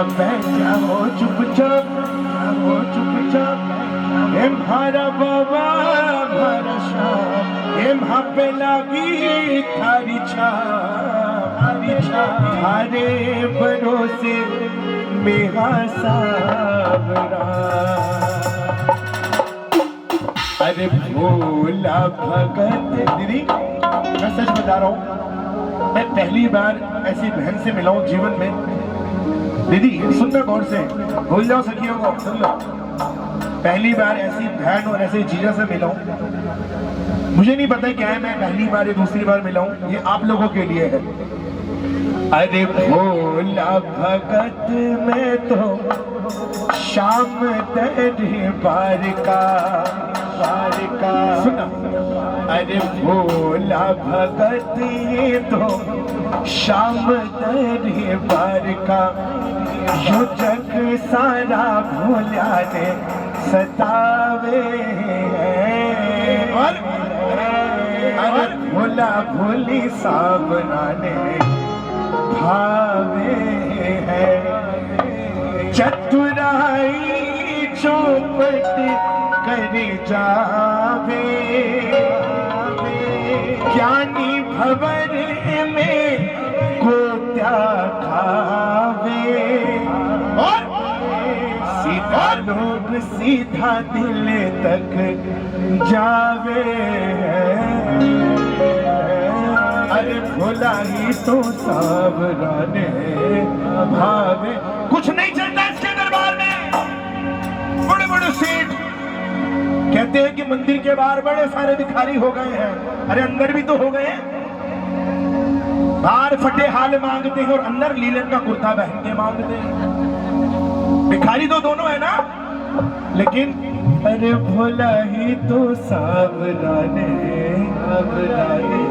बैठ जाओ चुपचाप, जाओ चुपचाप। हे मारा बाबा मारा शाह, हे माँ पे लगी थारी छाप, थारी छाप। थारे भरोसे मेरा सावरा। अरे भोला भगत। दीदी मैं सच बता रहा हूँ, मैं पहली बार ऐसी बहन से मिला हूँ जीवन में। दीदी सुनना गौर से, भूल जाओ सखियों को, सुन लो। पहली बार ऐसी बहन और ऐसे जीजा से मिला हूँ। मुझे नहीं पता क्या है, मैं पहली बार या दूसरी बार मिला हूँ, ये आप लोगों के लिए है। अरे भोला भगत मैं तो शाम दरबार का, बार का सुना। अरे भोला भगत ये तो शाम दरबार का, जो जग सारा भोला ने सतावे हैं। और अरे भोला भोली सावरा ने भावे है। चतुराई चौपट कर जावे, ज्ञानी भंवर में गोत्या खावे। और सीधा लोग सीधा दिल तक जावे। अरे भोला ही तो सावरा ने भावे। कुछ नहीं चलता इसके दरबार में। बड़े बड़े सेठ कहते हैं कि मंदिर के बाहर बड़े सारे भिखारी हो गए हैं। अरे अंदर भी तो हो गए हैं। बाहर फटे हाल मांगते हैं और अंदर लीलन का कुर्ता पहन के मांगते हैं। भिखारी तो दोनों है ना, लेकिन अरे भोला ही तो सावरा ने, सावरा ने।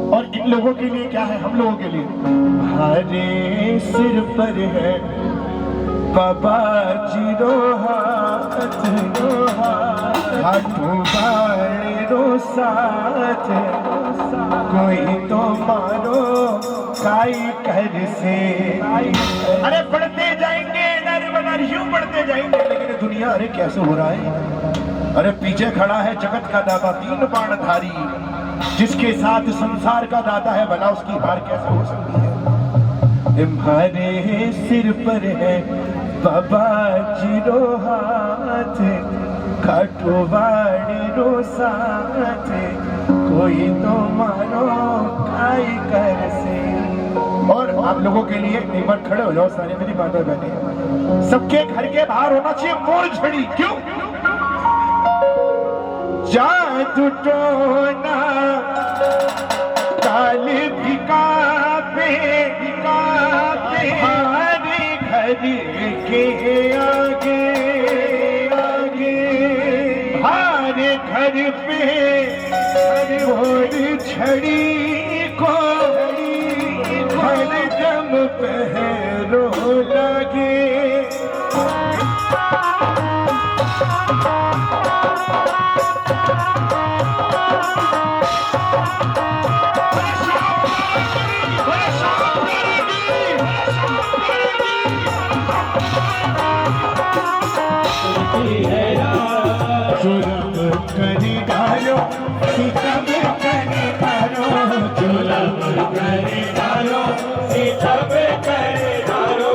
और इन लोगों के लिए क्या है, हम लोगों के लिए हरे सिर पर है बाबा जीरो हाथ, हाथों बारो साथ। कोई तो मारो काई कर से। अरे बढ़ते जाएंगे नर यूं बढ़ते जाएंगे, लेकिन दुनिया अरे कैसे हो रहा है। अरे पीछे खड़ा है जगत का दाता, 3 बाणधारी, जिसके साथ संसार का दाता है, भला उसकी हार कैसे हो सकती है। तुम्हारे सिर पर है बाबा जीरो हाथ, खाटोवाड़ी रो साथ। कोई तो मारो काई कर से। और आप लोगों के लिए एक बार खड़े हो जाओ सारे, मेरी माता बहने। सबके घर के बाहर होना चाहिए मोर झड़ी। क्यों? जादू टोना काल भिकापे, हमारे घर के आगे, आगे हमारे घर पे मोर झड़ी को हरदम पहरो लगे। जुलम करी डालो सीतम करी डालो, जुलम करी डालो सीतम करी डालो।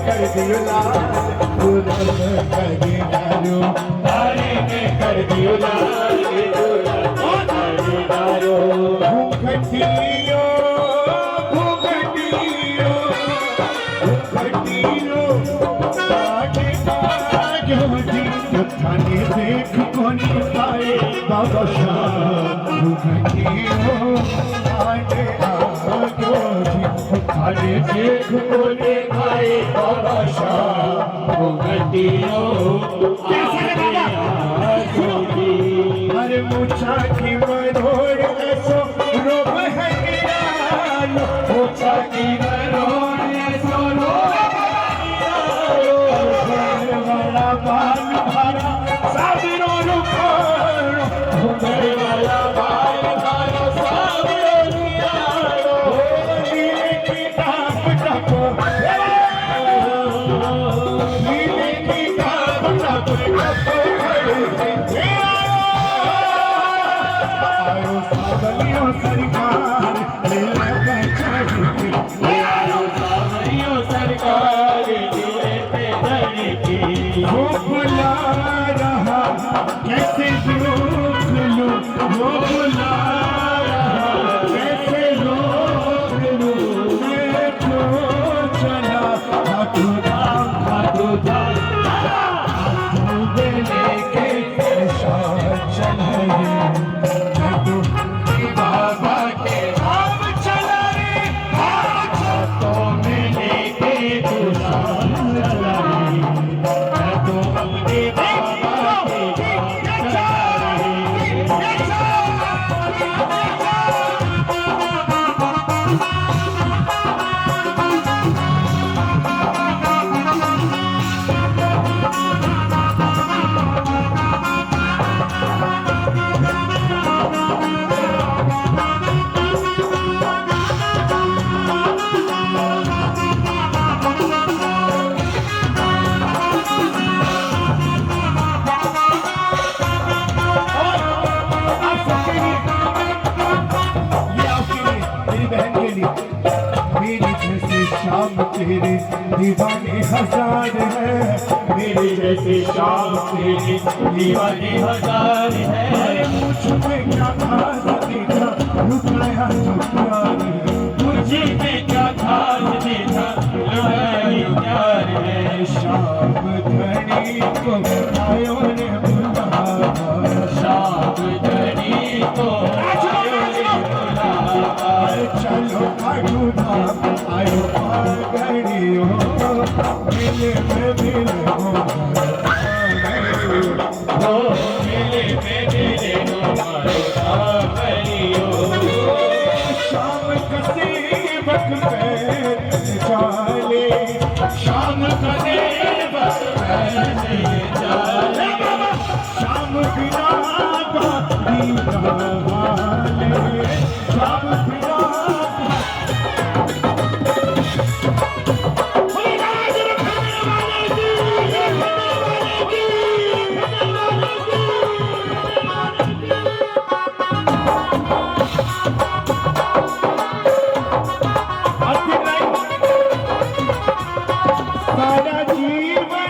कर दियो लाल, जुलम करी डालो, तारे ने कर दियो लाल, जुलम करी डालो। घूंघटियो घूंघटियो घूंघटियो थाने देख को नहीं पाए बाबा शाह। घूंघटियो आगे आगे थाने देख को नहीं पाए बाबा शाह। घूंघटियो अरे मुछा की मरोड़ ऐसो रोब है गिरालो, मुछा की मरोड़ ऐसो रोब वाला बाल भारा साबिरो रुखारो, वाला बाल भारा साबिरो रुखारो। सरकार ले चढ़ के, आयो सावरियो सरकार दिले पे चढ़ के। वो बुला रहा कैसे रोक लूं, वो बुला रहा कैसे रोक लूं, मैं तो चला खाटू धाम, खाटू धाम लेके निशान चला रे, मैं तो बाबा के धाम चला रे, हाथों में लेके निशान चला रे, मैं तो अपने बाबा के धाम चला रे। मेरी जैसे शाम तेरे दीवाने हजार है, मेरे जैसे शाम तेरे दीवाने हजार है। मुझ में क्या खास देखा लुटाया जो प्यार है, मुझे में क्या खास देखा लुटाई प्यार है। शाम घड़ी को आयो रे बुलावा, शाम घड़ी को आयो रे बुलावा। चलो खाटू धाम आयो घड़ियो, मिले में मिले हो मिले में मिले हमारे सावरियो। शाम कसी वक्त पे चाले, शाम कदे बस ऐसे जाले, शाम बिना का दीदा वाले, शाम बिना सारा जीवन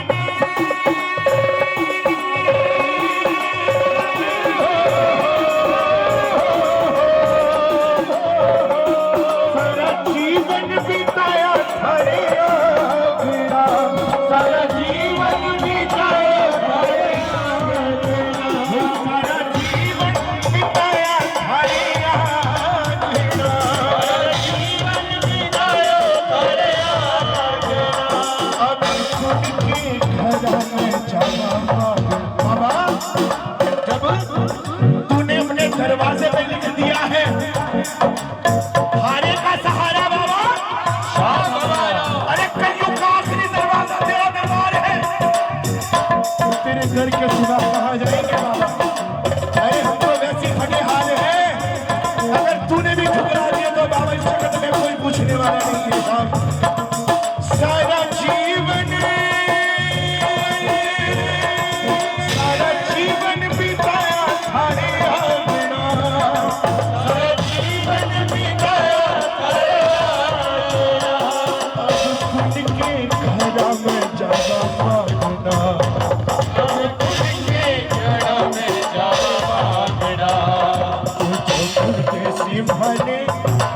सारा जीवन बिताया हरे आंगना, सारा जीवन बिताया हरे आंगना, सारा जीवन बिताया हरे आंगना, अब खुद के घर में जावा बाबा। जब तूने अपने दरवाजे पे लिख दिया है हारे का सहारा बाबा, अरे कलयुग का आखिरी दरवाजा तेरा दरबार है, तो तेरे घर के सिवा कहाँ जाएंगे बाबा। अरे हम तो वैसी फटे हाल है, अगर तूने भी ठुकरा दिया तो बाबा इस जगत में कोई पूछने वाला नहीं है साहब। सारा जीवन बिताया हरे आंगना, सारा जीवन बिताया हरे आंगना, अब खुद के घर में जावा मांगना, अब खुद के घर में जावा मांगना। तुझो देसी माने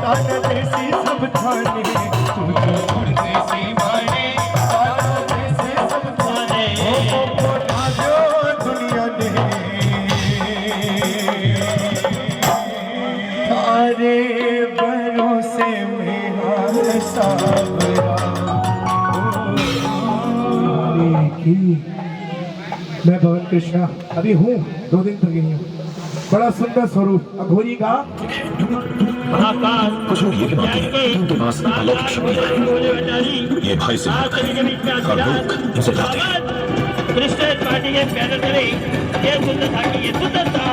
ताना देसी सब थाने, तुझो देसी माने ताना देसी सब थाने, ओ बना दो दुनिया ने तारे भरोसे मेरा सावरा। मैं भवन कृष्णा अभी हूँ, 2 दिन तक ही हूँ। बड़ा सुंदर स्वरूप अघोरी का। कुछ लोग ये भी मानते हैं कि उनके पास अलौकिक शक्तियां हैं। ये भाई से मिलता है और लोग उनसे डरते हैं। कृष्ण पार्टी के पैदल चले, ये सुंदर था कि ये सुंदर था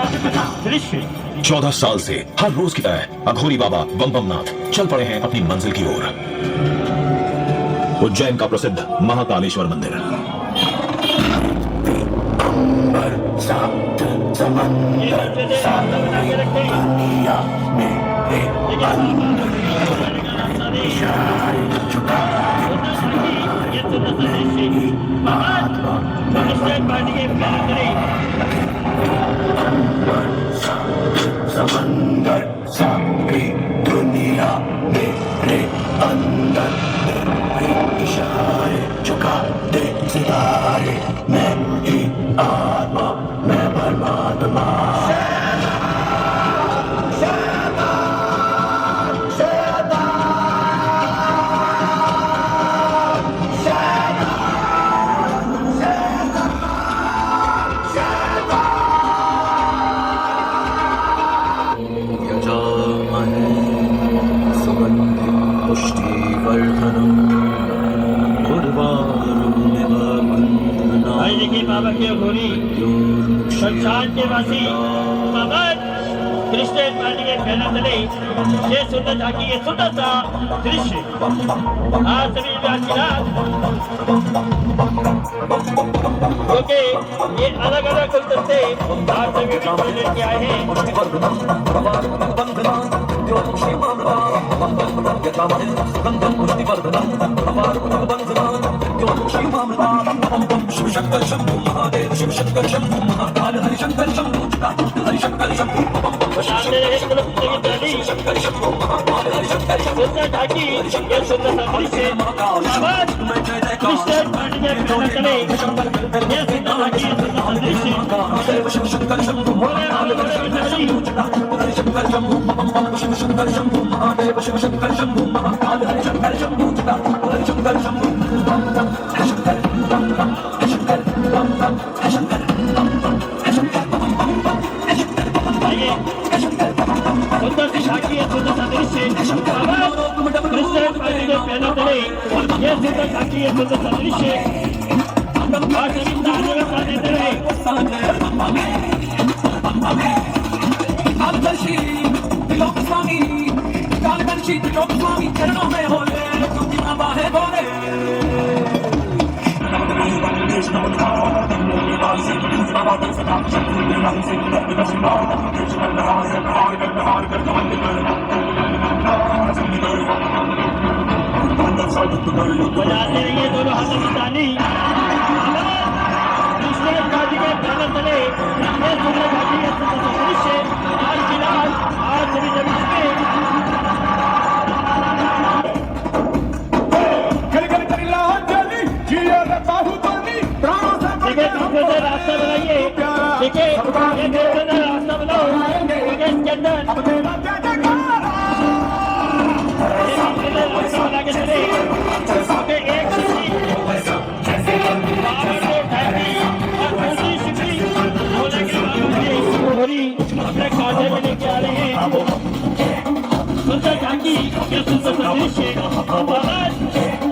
दृश्य। 14 साल से हर रोज की तरह अघोरी बाबा बम बम नाथ चल पड़े हैं अपनी मंजिल की ओर, उज्जैन का प्रसिद्ध महाकालेश्वर मंदिर। सात समंदर सारी दुनिया मेरे अंदर इशारे झुका आत्मा समंदर सारी दुनिया मेरे अंदर इशारे झुकाते सितारे मैं ही आत्मा मैं परमात्मा भाई देखिए बाबा की अघोरी संसार के वासी बाबा कृष्ण पार्टी के फैला तले ये सुंदर झांकी ये सुंदर सा दृश्य आज सभी व्याख्यान क्योंकि ये अलग अलग गुलदस्ते आज सभी विचार लेके आए हैं शिव शंकर शंभु महादेव शिव शंकर शंभु महाकाल हरि शंकर शंभु हरि शंकर शंभु बताते रहे कुलपुत्र की दादी शंकर शंभु महाकाल हरि शंकर शंभु सुंदर झांकी ये सुंदर सा दृश्य बाबा कृष्ण पार्टी के फैला तले ये सुंदर झांकी ये सुंदर सा दृश्य शिव शंकर शंभु महाकाल हरि शंकर शंभु शिव शंकर शंभु महादेव शिव शंकर शंभु महाकाल हरि शंकर शंभु हरि शंकर शंभु सुंदर सी झांकी है सुंदर सा दृश्य बाबा कृष्ण पार्टी के फैला तले ये सुंदर झांकी है सुंदर सा दृश्य आज सभी तालियों का साथ देते रहे चरणों में होले क्योंकि बाबा है बोले बजाते रहिए दोनों हाथों की ताली कृष्ण पार्टी के फैला तले ये सुंदर झांकी है सुंदर सा दृश्य आज फिलहाल आज सभी जगह देखिए दूसरे से रास्ता बनाइए देखिए ये दूसरे से रास्ता बनाओ देखिए इसके अंदर रास्ता बना के चले क्योंकि एक शिवजी बाबा को उठाएगी और दूसरी शिवजी भोले के बाबू की घोड़ी अपने कांधे में लेके आ रहे हैं सुंदर झांकी ये सुंदर सा दृश्य बाबा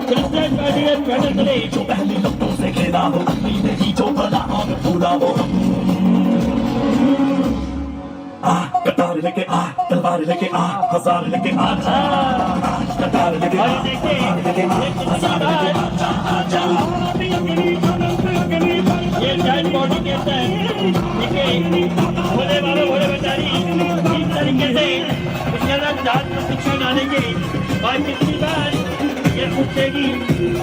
कृष्ण पार्टी के फैला तले जो पहले लफ्जों से खेला हो नहीं जो बना और पूरा हो कतार लेके आ तलवार लेके आ हजार लेके आ कतार लेके आ ये जाइन बॉडी कहता है देखिए भोले बाबा भोले बेचारी इस तरीके से इसके अंदर जान को शिक्षा डालेंगे और कितनी बार ये उठेगी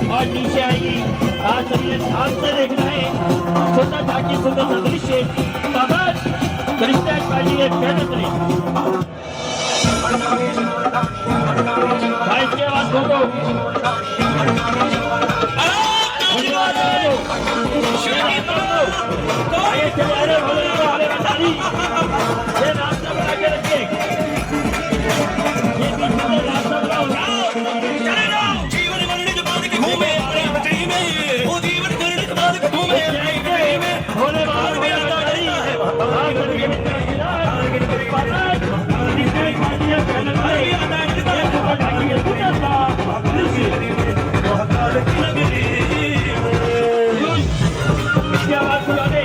और नीचे आएगी आज सभी ने ध्यान से देखना है सुंदर झांकी सुंदर सा दृश्य बाबा कृष्ण पार्टी के फैला तले भाई इसकी आवाज खोलो आगे चले अरे भोले वाले बेचारी ये रास्ता बना के रखिए ये रास्ता बनाओ भोले बाबा की आवाज सुना दे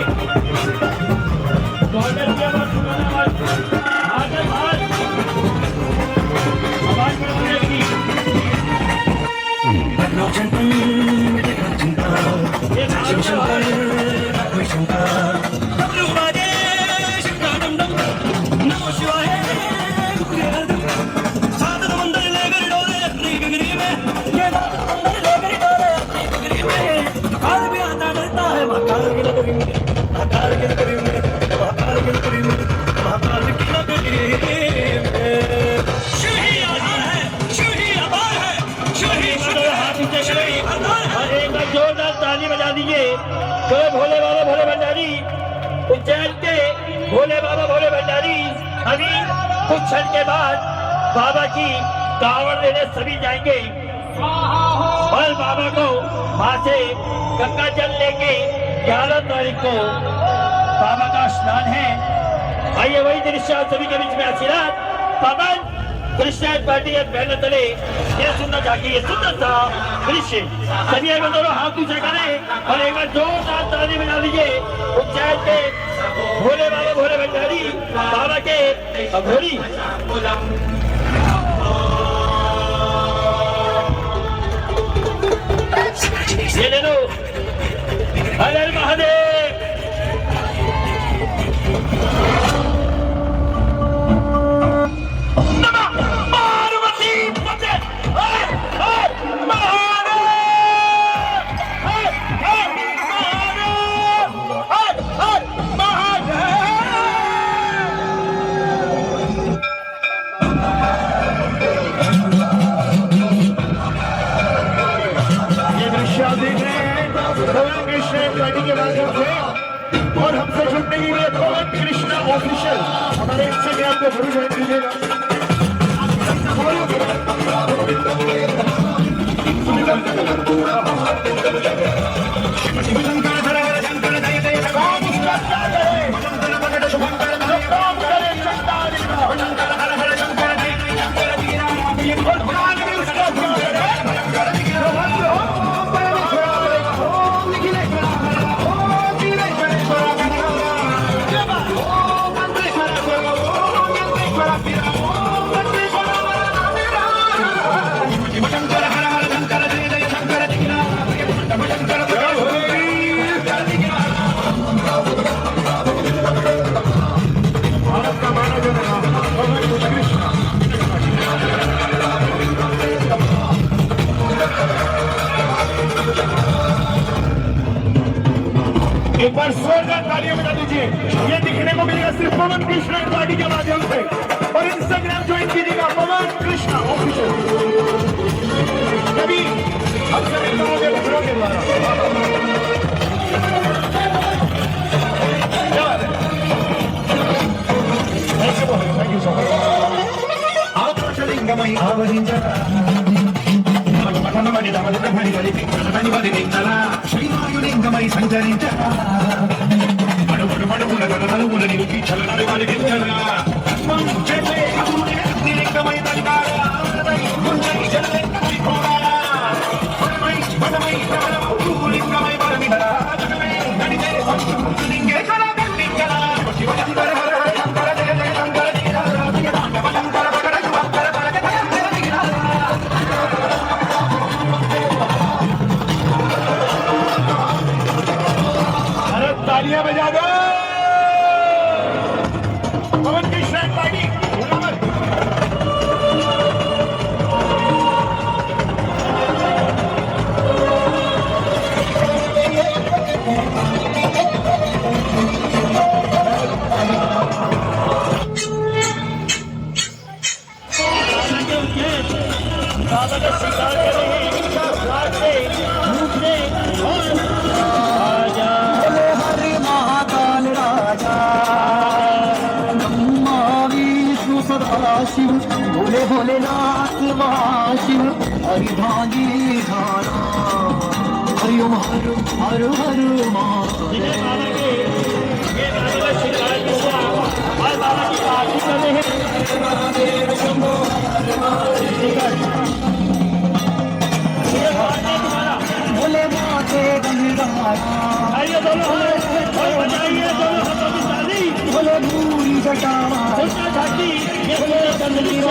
अभी कुछ क्षण के बाद बाबा की कावड़ लेने सभी जाएंगे और बाबा को वहां से गंगा जल लेके 11 तारीख को बाबा का स्नान है। आइए वही दृश्य आप सभी के बीच में आशीर्वाद पवन कृष्ण पार्टी एक बैनर तले ये सुनना चाहिए, सुंदर सा दृश्य। सभी एक बार दोनों हाथ ऊंचे करें और एक बार जोरदार ताली बजा लीजिए। उज्जैन के भोले बाबा भोले भंडारी बाबा के अघोरी ये ले लो। हर हर महादेव। के माध्यम से और हमसे जुड़ने के लिए पवन कृष्णा ऑफिशियल हमारे इंस्टाग्राम को जरूर ज्वाइन कीजिएगा। एक बार जोरदार तालियां बजा दीजिए। ये दिखने को मिलेगा सिर्फ पवन कृष्णा पार्टी के माध्यम से और इंस्टाग्राम ज्वाइन कीजिएगा पवन कृष्णा ऑफिशियल। कभी हमसे मिलता होंगे बच्चों के द्वारा। थैंक यू सो శ్రీవాయులింగమై సంచరించరా మడుగుడు మడుగుల గలగలుగుల నిలిపి చల్లడి వలిగించరా లింగమై తల్లికారా లింగమై బలమిదరా లింగే కళ तालियां बजा दो पवन कृष्णा पार्टी। बाबा का स्वीकार करें शिव भोले भोलेनाथ महाशिव हरि भागी धारा हरि ओम हर हर हर महादेव। ये बाबा का शिकार हुआ और बाबा की आरती कर रहे हैं। भोले माते गंगारा आइए दोनों और बजाइए दोनों हाथों की ताली। भोले भूरी जटावा कृष्णा घाटी ये पूरे कंदली से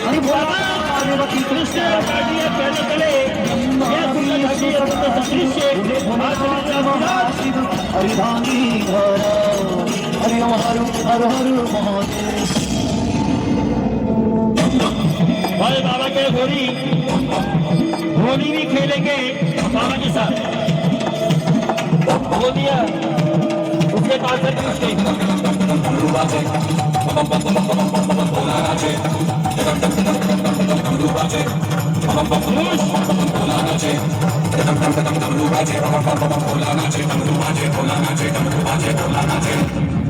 हरि भोला पार्वती कृष्ण घाटी है पहले चले ये कृष्ण घाटी है तो दृश्य महाशिव हरि भागी धारा हरि ओम हर हर हर महादेव। और बाबा के होली होली भी खेलेंगे बाबा के साथ। होलिया उसके पास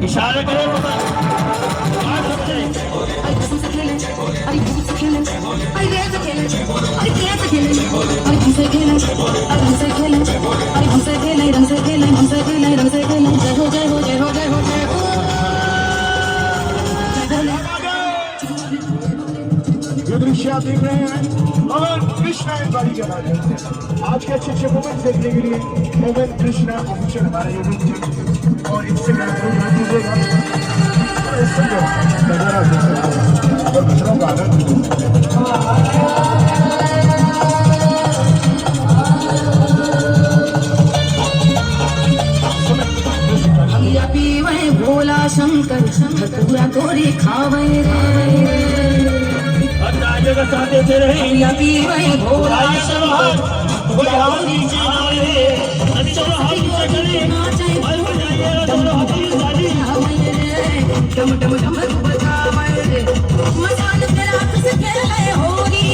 इशारा करो अरे हमसे खेलें, अरे हमसे खेलें, अरे हमसे खेलें, रंग से खेलें, हमसे खेलें, रंग से खेलें, जय हो जय हो जय हो जय हो जय हो। ये दृश्य आप देख रहे हैं पवन कृष्णा इंक्वायरी के माध्यम से। आज के अच्छे अच्छे मोमेंट देखने के लिए पवन कृष्णा ऑफिशियल हमारे यूट्यूब चैनल और इंस्टाग्राम पर ध्यान दीजिएगा। और इस समय नजारा देख सकते हैं और दूसरों का आनंद। भैया पीवे भोला शंकर, धतूरा तोरी खावे रे। और तालियों का साथ देते रहे। भैया पीवे भोला तालियों का शंकर, हाथ, कोई हाथ नीचे ना रहे। अभी दोनों हाथ ऊंचे करें और हो जाइए दोनों हाथों की ताली। डम डम डम बजावे रे। मसान के रात से खेले होली,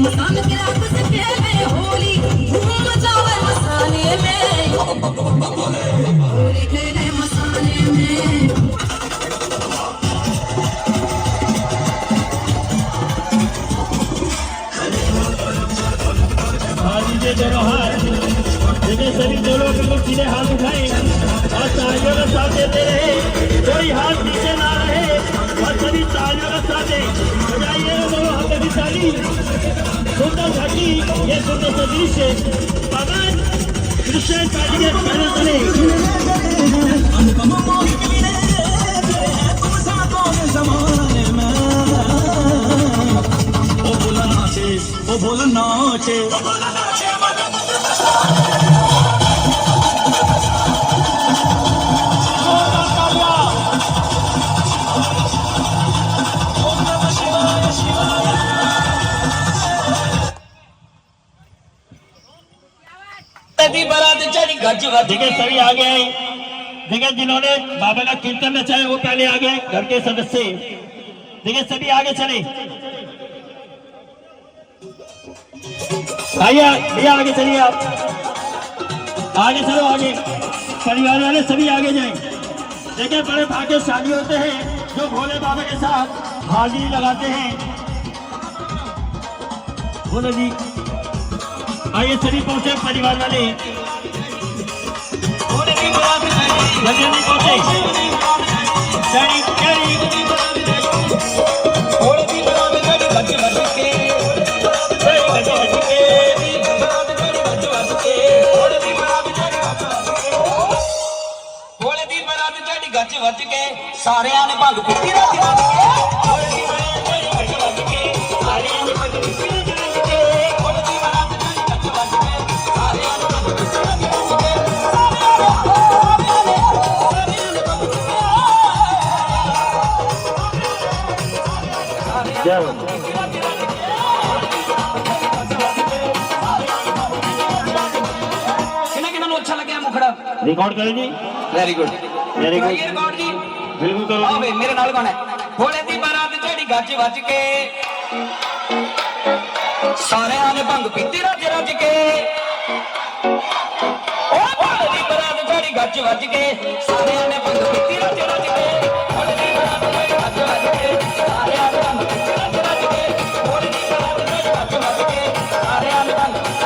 मसान के रात से खेले होली, धूम मचावे मसाने में, होली खेले मसाने में। लीजिए दोनों हाथ, देखिए सभी दोनों बिल्कुल सीधे हाथ उठाएं और तालियों का साथ देते रहे। कोई हाथ नीचे ना रहे और सभी तालियों का साथ दें। बजाइए दोनों हाथों की ताली। सुंदर झांकी, ये सुंदर सा दृश्य पवन कृष्ण पार्टी के पैनल तले। ओ बोल नाचे देखिए सभी आगे आए। देखिए जिन्होंने बाबा का कीर्तन में चाहे वो पहले आ गए, घर के सदस्य। देखिए सभी आगे चले, आइए भैया आगे चलिए। आप आगे चलो, आगे परिवार वाले सभी आगे जाएं। देखिए बड़े भाग्यशाली होते हैं जो भोले बाबा के साथ हाजिरी लगाते हैं। बोलो जी, आइए सभी पहुंचे परिवार वाले, जल्दी जल्दी पहुंचे। डैडी डैडी गज वज के सारियां ने भंग पीती रात रात अच्छा लगे मुखड़ा। रिकॉर्ड करें जी। Very good very good, record जी। बिल्कुल करो आओ मेरे नाल कौन है? भोले दी बारात झड़ी गज वज के सारियां ने भंग पीती रज रज के। ओ भोले दी बारात झड़ी गज वज के सारियां ने भंग पीती रज रज के। भोले दी बारात झड़ी गज वज के सारियां ने भंग पीती रज रज के। भोले दी बारात झड़ी गज वज के सारियां ने भंग पीती रज रज के।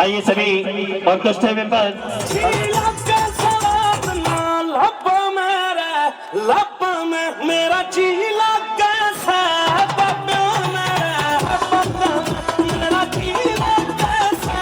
आइए सभी ऑर्केस्ट्रा मेंबर। लप में मेरा चीला कैसा मेरा चीला कैसा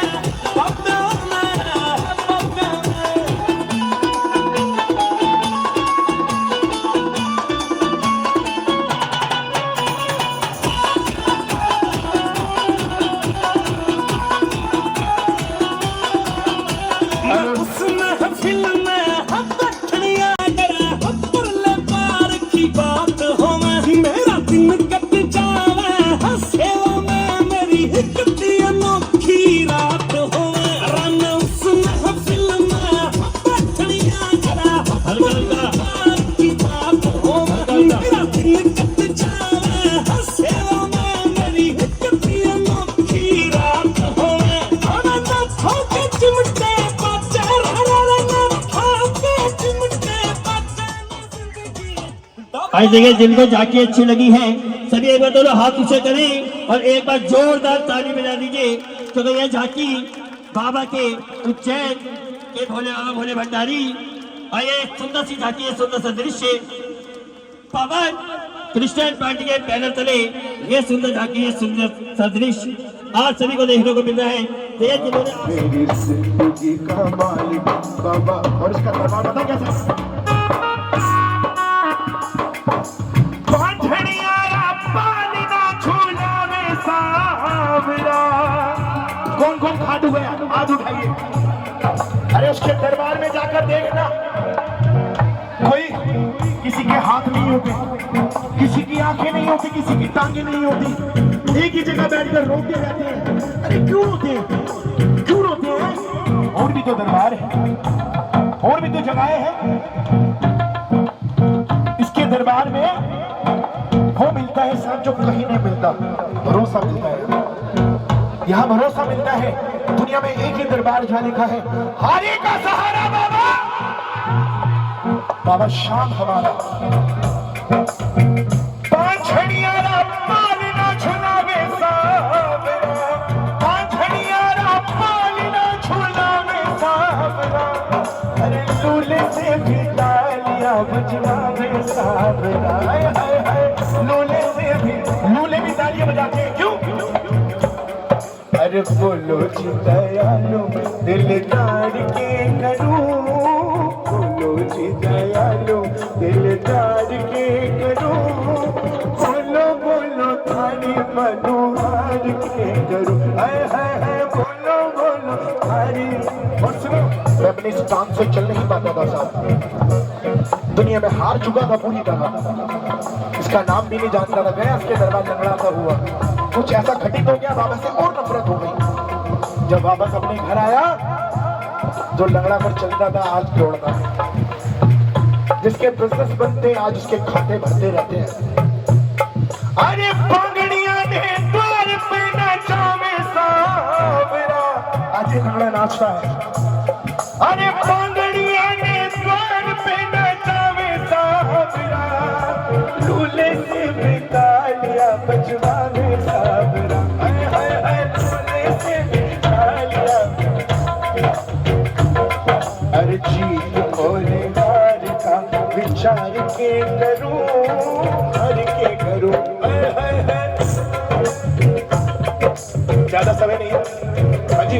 फिल्म में हम दक्षिणिया करे पुरले पार की बात हो मैं आज देखिए जिनको झांकी अच्छी लगी है सभी एक बार दोनों हाथ ऊंचे करें और एक बार जोरदार ताली बजा दीजिए क्योंकि यह झांकी बाबा के उज्जैन के भोले बाबा भोले भंडारी और ये सुंदर सी झांकी है, सुंदर सा दृश्य पवन क्रिश्चियन पार्टी के बैनर तले ये सुंदर झांकी है, सुंदर सा दृश्य आज सभी को देखने को मिल रहा है। ये जिन्होंने मेरी जिंदगी का मालिक बाबा और इसका दरबार बता कैसे कौन कौन खाटू गया हाथ उठाइए। अरे उसके दरबार में जाकर देखना कोई किसी के हाथ नहीं होते, किसी की आंखें नहीं होती, किसी की टांगे नहीं होती, एक ही जगह बैठकर रोते रहते हैं। अरे क्यों रोते हैं, क्यों रोते हैं? और भी तो दरबार है, और भी तो जगहें हैं। इसके दरबार में वो मिलता है साथ जो कहीं नहीं मिलता, भरोसा मिलता है। यहाँ भरोसा मिलता है। दुनिया में एक ही दरबार जहाँ लिखा है हारे का सहारा बाबा, बाबा शाम हमारा पांचड़ियारा पालना छुलावे सावरा, पांचड़ियारा पालना छुलावे सावरा, अरे लूले से भी तालियां बजवावे सावरा, हाय हाय हाय लूले से भी, लूले भी तालियां बजाते हैं क्यों? अरे बोलो जी दयालु दिलदार के करूं, बोलो जी दयालु दिलदार के करूं, बोलो बोलो थारी मनोहार के करूं, हाय हाय हाय बोलो बोलो थारी। और सुनो मैं अपनी इस टांग से चल नहीं पाता था साहब, दुनिया में हार चुका था पूरी तरह, इसका नाम भी नहीं जानता था। गया इसके दरबार लंगड़ा सा हुआ, कुछ ऐसा घटित हो गया बाबा से और नफरत हो गई। जब वापस अपने घर आया जो लंगड़ा पर चलता था आज दौड़ता है, जिसके बिजनेस बनते आज उसके खाते भरते रहते हैं। अरे पागड़ियां ने द्वार पे नाचावे सावरा, आज ये लंगड़ा नाचता है। अरे पागड़ियां ने द्वार पे नाचावे सावरा, लूले से बितालिया बजवावे सावरा, हाय हाय हाय लूले से बितालिया। अरे जीत भोले हार का विचार के करूं, हर के करूं, हाय हाय हाय। ज्यादा समय नहीं है हाँ जी।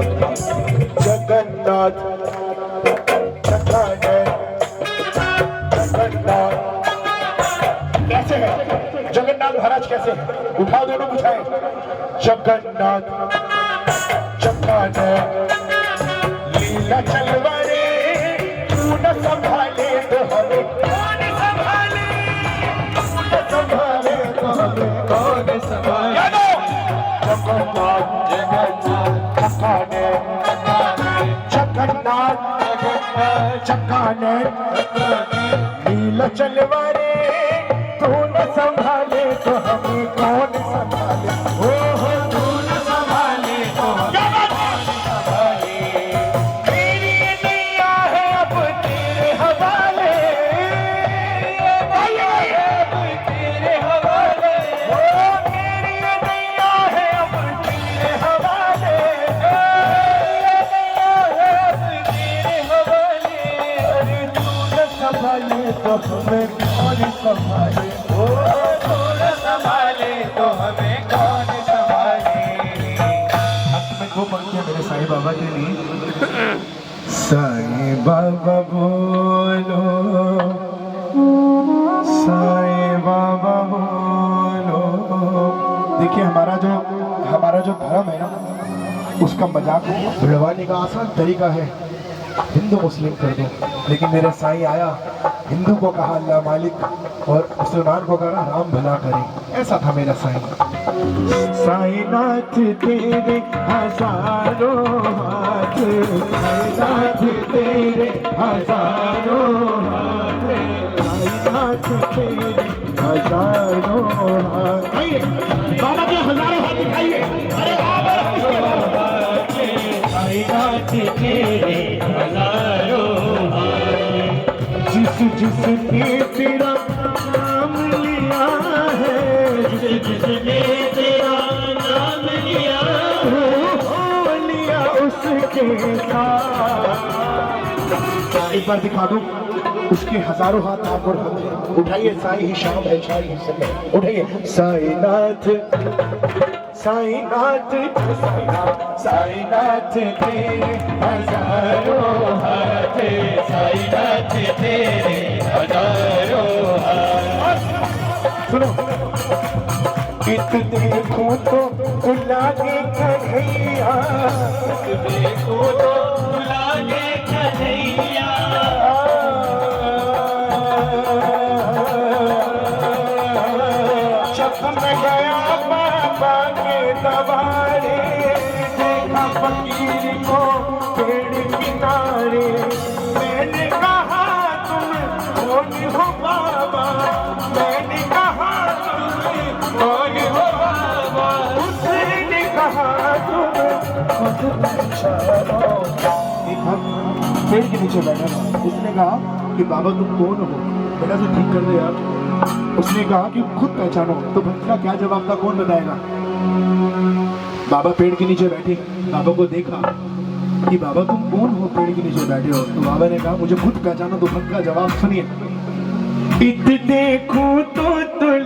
जगन्नाथ कैसे है जगन्नाथ महाराज, कैसे है? उठाओ दोनों बुझाए। जगन्नाथ जगन्नाथ लीला चलवारे, तू न संभाले तो हमें कौन संभाले, तू न संभाले तो हमें कौन संभाले। जगन्नाथ जगन्नाथ जगन्नाथ जगन्नाथ लीला चलवारे, तू न संभाले तो हमें कौन संभाले, ओ हो तू न संभाले तो हमें कौन संभाले। तेरी नैया है अब तेरे हवाले, अब तेरे हवाले, ओ तेरी नैया है अब तेरे हवाले, नैया है अब तेरे हवाले। अरे तू न संभाले तो हमें कौन संभाले, ओ तू न संभाले तो हमें कौन संभाले। अब मैं दो पंक्तियां मेरे साईं बाबा के लिए। साईं बाबा बोलो, साईं बाबा बोलो। देखिए हमारा जो धर्म है ना, उसका मजाक उड़वाने का आसान तरीका है हिंदू मुस्लिम कर दो, लेकिन मेरे साईं आया, हिंदू को कहा अल्लाह मालिक और मुसलमान को कहा राम भला करे। ऐसा था मेरा साईं। साईनाथ तेरे हजारों हाथ, साईनाथ तेरे हजारों हाथ, साईनाथ तेरे हजारों हाथ। आइए बाबा के हजारों हाथ दिखाइए। अरे साईनाथ तेरे हजारों हाथ, जिसने तेरा नाम लिया है, जिसने तेरा नाम लिया हो लिया उसके साथ। एक बार दिखा दो उसके हजारों हाथ आप और हम। उठाइए, साई ही शाम है, शाई ही समय। उठाइए, साईनाथ साईनाथ साईनाथ साईनाथ तेरे हजारों हाथ, साईनाथ तेरे हजारों हाथ। सुनो, इत देखो तो लागे कन्हैया, देखो तो लागे कन्हैया, जब मैं गया बाबा के दरबारे, देखा फकीर को पेड़ किनारे, मैंने कहा तुम कौन हो बाबा, मैंने कहा तुम कौन हो बाबा, उसने कहा तुम खुद पहचानो। देखा पेड़ के नीचे बैठा था, उसने कहा कि बाबा तुम कौन हो, बेटा से ठीक कर दे यार। उसने कहा कि खुद पहचानो, तो भक्त का क्या जवाब था, कौन बताएगा। बाबा पेड़ के नीचे बैठे, बाबा को देखा कि बाबा तुम कौन हो, पेड़ के नीचे बैठे हो। तो बाबा ने कहा मुझे खुद पहचानो। तो भक्त का जवाब सुनिए, इत देखूं तो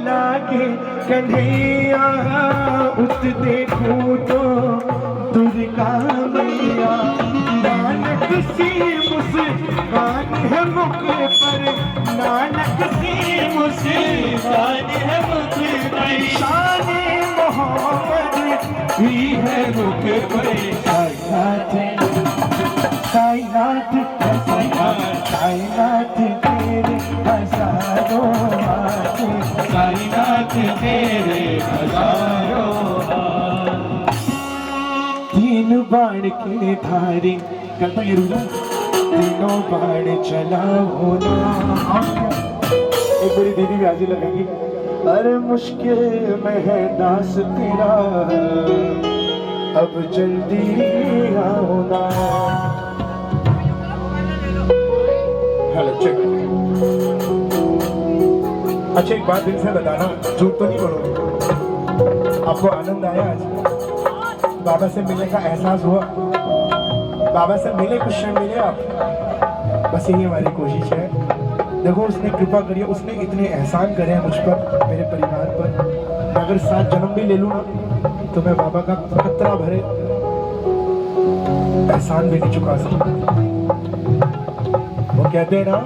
लागे कन्हैया, उत देखूं तो दुर्गा मैया, नानक सी मुस्कान है मुख पर, नानक सी मुस्कान है मुख पर, शान मोहम्मद भी है मुख पर। साईनाथ साईनाथ साईनाथ साईनाथ तेरे हजारों हाथ, साईनाथ तेरे हजारों हाथ। तीन बाण के धारे, करता ये रूला, तीनों बाण चलाओ ना। एक बड़ी दीदी भी हाजिर लगेगी, अरे मुश्किल में है दास तेरा, अब जल्दी आओ ना। Hello check. अच्छा एक बात दिल से बताना, झूठ तो नहीं बोलोगे, आपको आनंद आया आज, बाबा से मिलने का एहसास हुआ, बाबा से मिले, कुछ क्षण मिले आप, बस यही हमारी कोशिश है। देखो उसने कृपा करी है, उसने इतने एहसान करे हैं मुझ पर, मेरे परिवार पर। मैं अगर 7 जन्म भी ले लूँ ना, तो मैं बाबा का खतरा भरे एहसान भी नहीं चुका सकता। वो कहते हैं ना,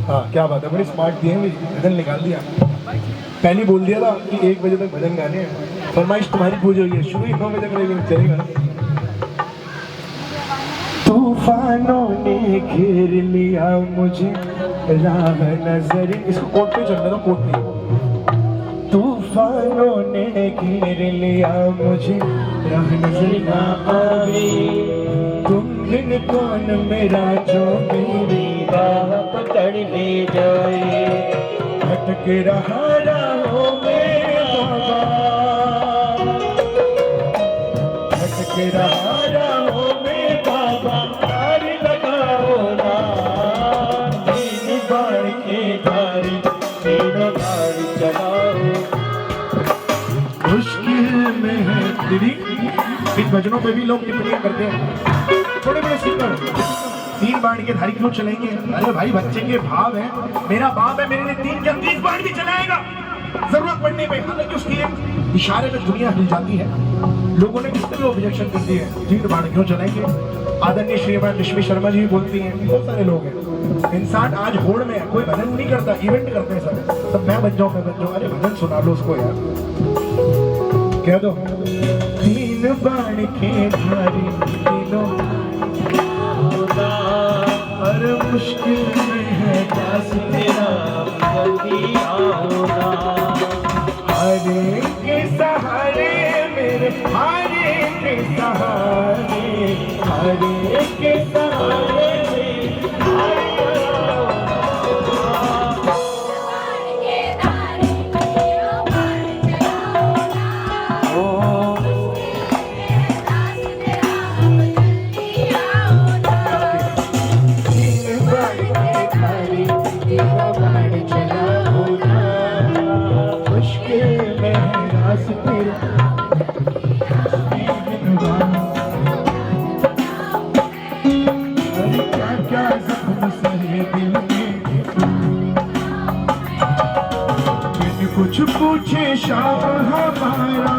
हाँ क्या बात है, बड़ी स्मार्ट दी है, भजन निकाल दिया। पहले बोल दिया था कि 1 बजे तक भजन गाने हैं, फरमाइश तुम्हारी पूरी हुई है, शुरू ही 9 बजे तक चलेगा। तूफानों ने घेर लिया मुझे, राह नजर, इसको कोट पे चलना था, कोट पे। तूफानों ने घेर लिया मुझे, राह नजर ना आवे, तुम बिन कौन मेरा जो मेरी बाह पकड़ ले जाए, भटक रहा राहों में बाबा, भटक रहा राहों में बाबा, तार लगाओ ना। तीन बाण के धारे, तीनों बाण चलाओ, मुश्किल में है दीदी। इन भजनों पे भी लोग टिप्पणियां करते हैं, थोड़े बड़े सिंगर 3 बाण के धारी क्यों चलेंगे। अरे भाई बच्चे के भाव है, मेरा बाप है, मेरे लिए 3 क्या 30 बाण भी चलाएगा जरूरत पड़ने पे। हालांकि उसकी एक इशारे में दुनिया हिल जाती है। लोगों ने किस तरह ऑब्जेक्शन कर दी है, 3 बाण क्यों चलाएंगे। आदरणीय श्रीमान रश्मि शर्मा जी भी बोलती हैं, बहुत सारे लोग हैं। इंसान आज होड़ में है, कोई भजन नहीं करता, इवेंट करते हैं सब मैं बन जाऊं। अरे भजन सुना लो उसको यार, कह दो 3 बाण के धारी, तीनों हर मुश्किल में है दास तेरा, जल्दी आओ ना। हरे के सहारे मेरे, हरे के सहारे, हरे के सहारे Bye. अरे क्या क्या जख्म सहे दिल में, बिन कुछ पूछे शाम हमारा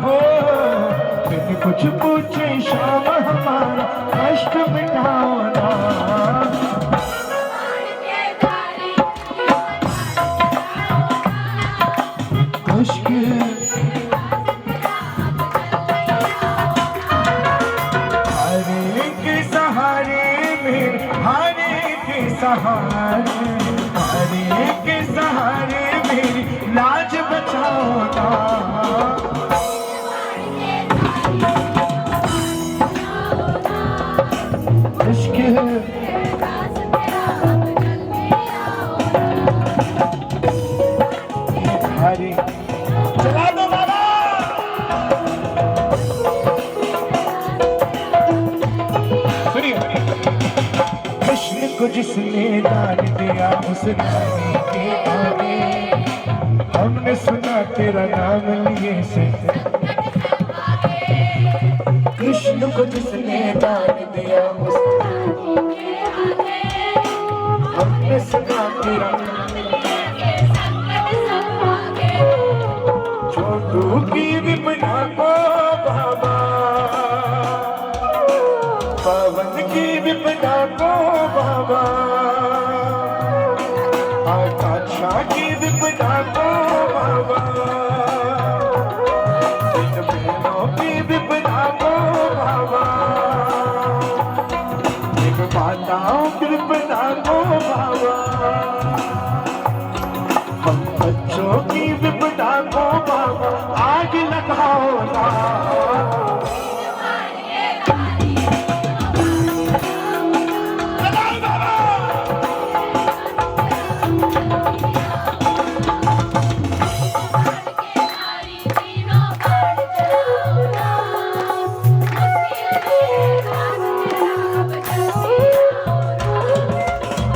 हो, बिन कुछ पूछे शाम हमारा कष्ट मिटाओ ना। हरे के सहारे में, हरे के सहारे, हरे के सहारे मेरी लाज बचाओ ना। इश्क हरे चला दो बाबा। सुनिए, कृष्ण को जिसने दान दिया उस रानी के आगे, हमने सुना तेरा नाम लिए से। कृष्ण को जिसने दान दिया उस रानी के आगे, हमने सुना तेरा नाम। छोटू की विपदा को बाबा, पवन की विपदा को बाबा, आकाशा की विपदा को बाबा, इन बहनों की विपदा को बाबा, इन माताओं की विपदा को बाबा, हम बच्चों की विपदा को बाबा आग लगाओ ना।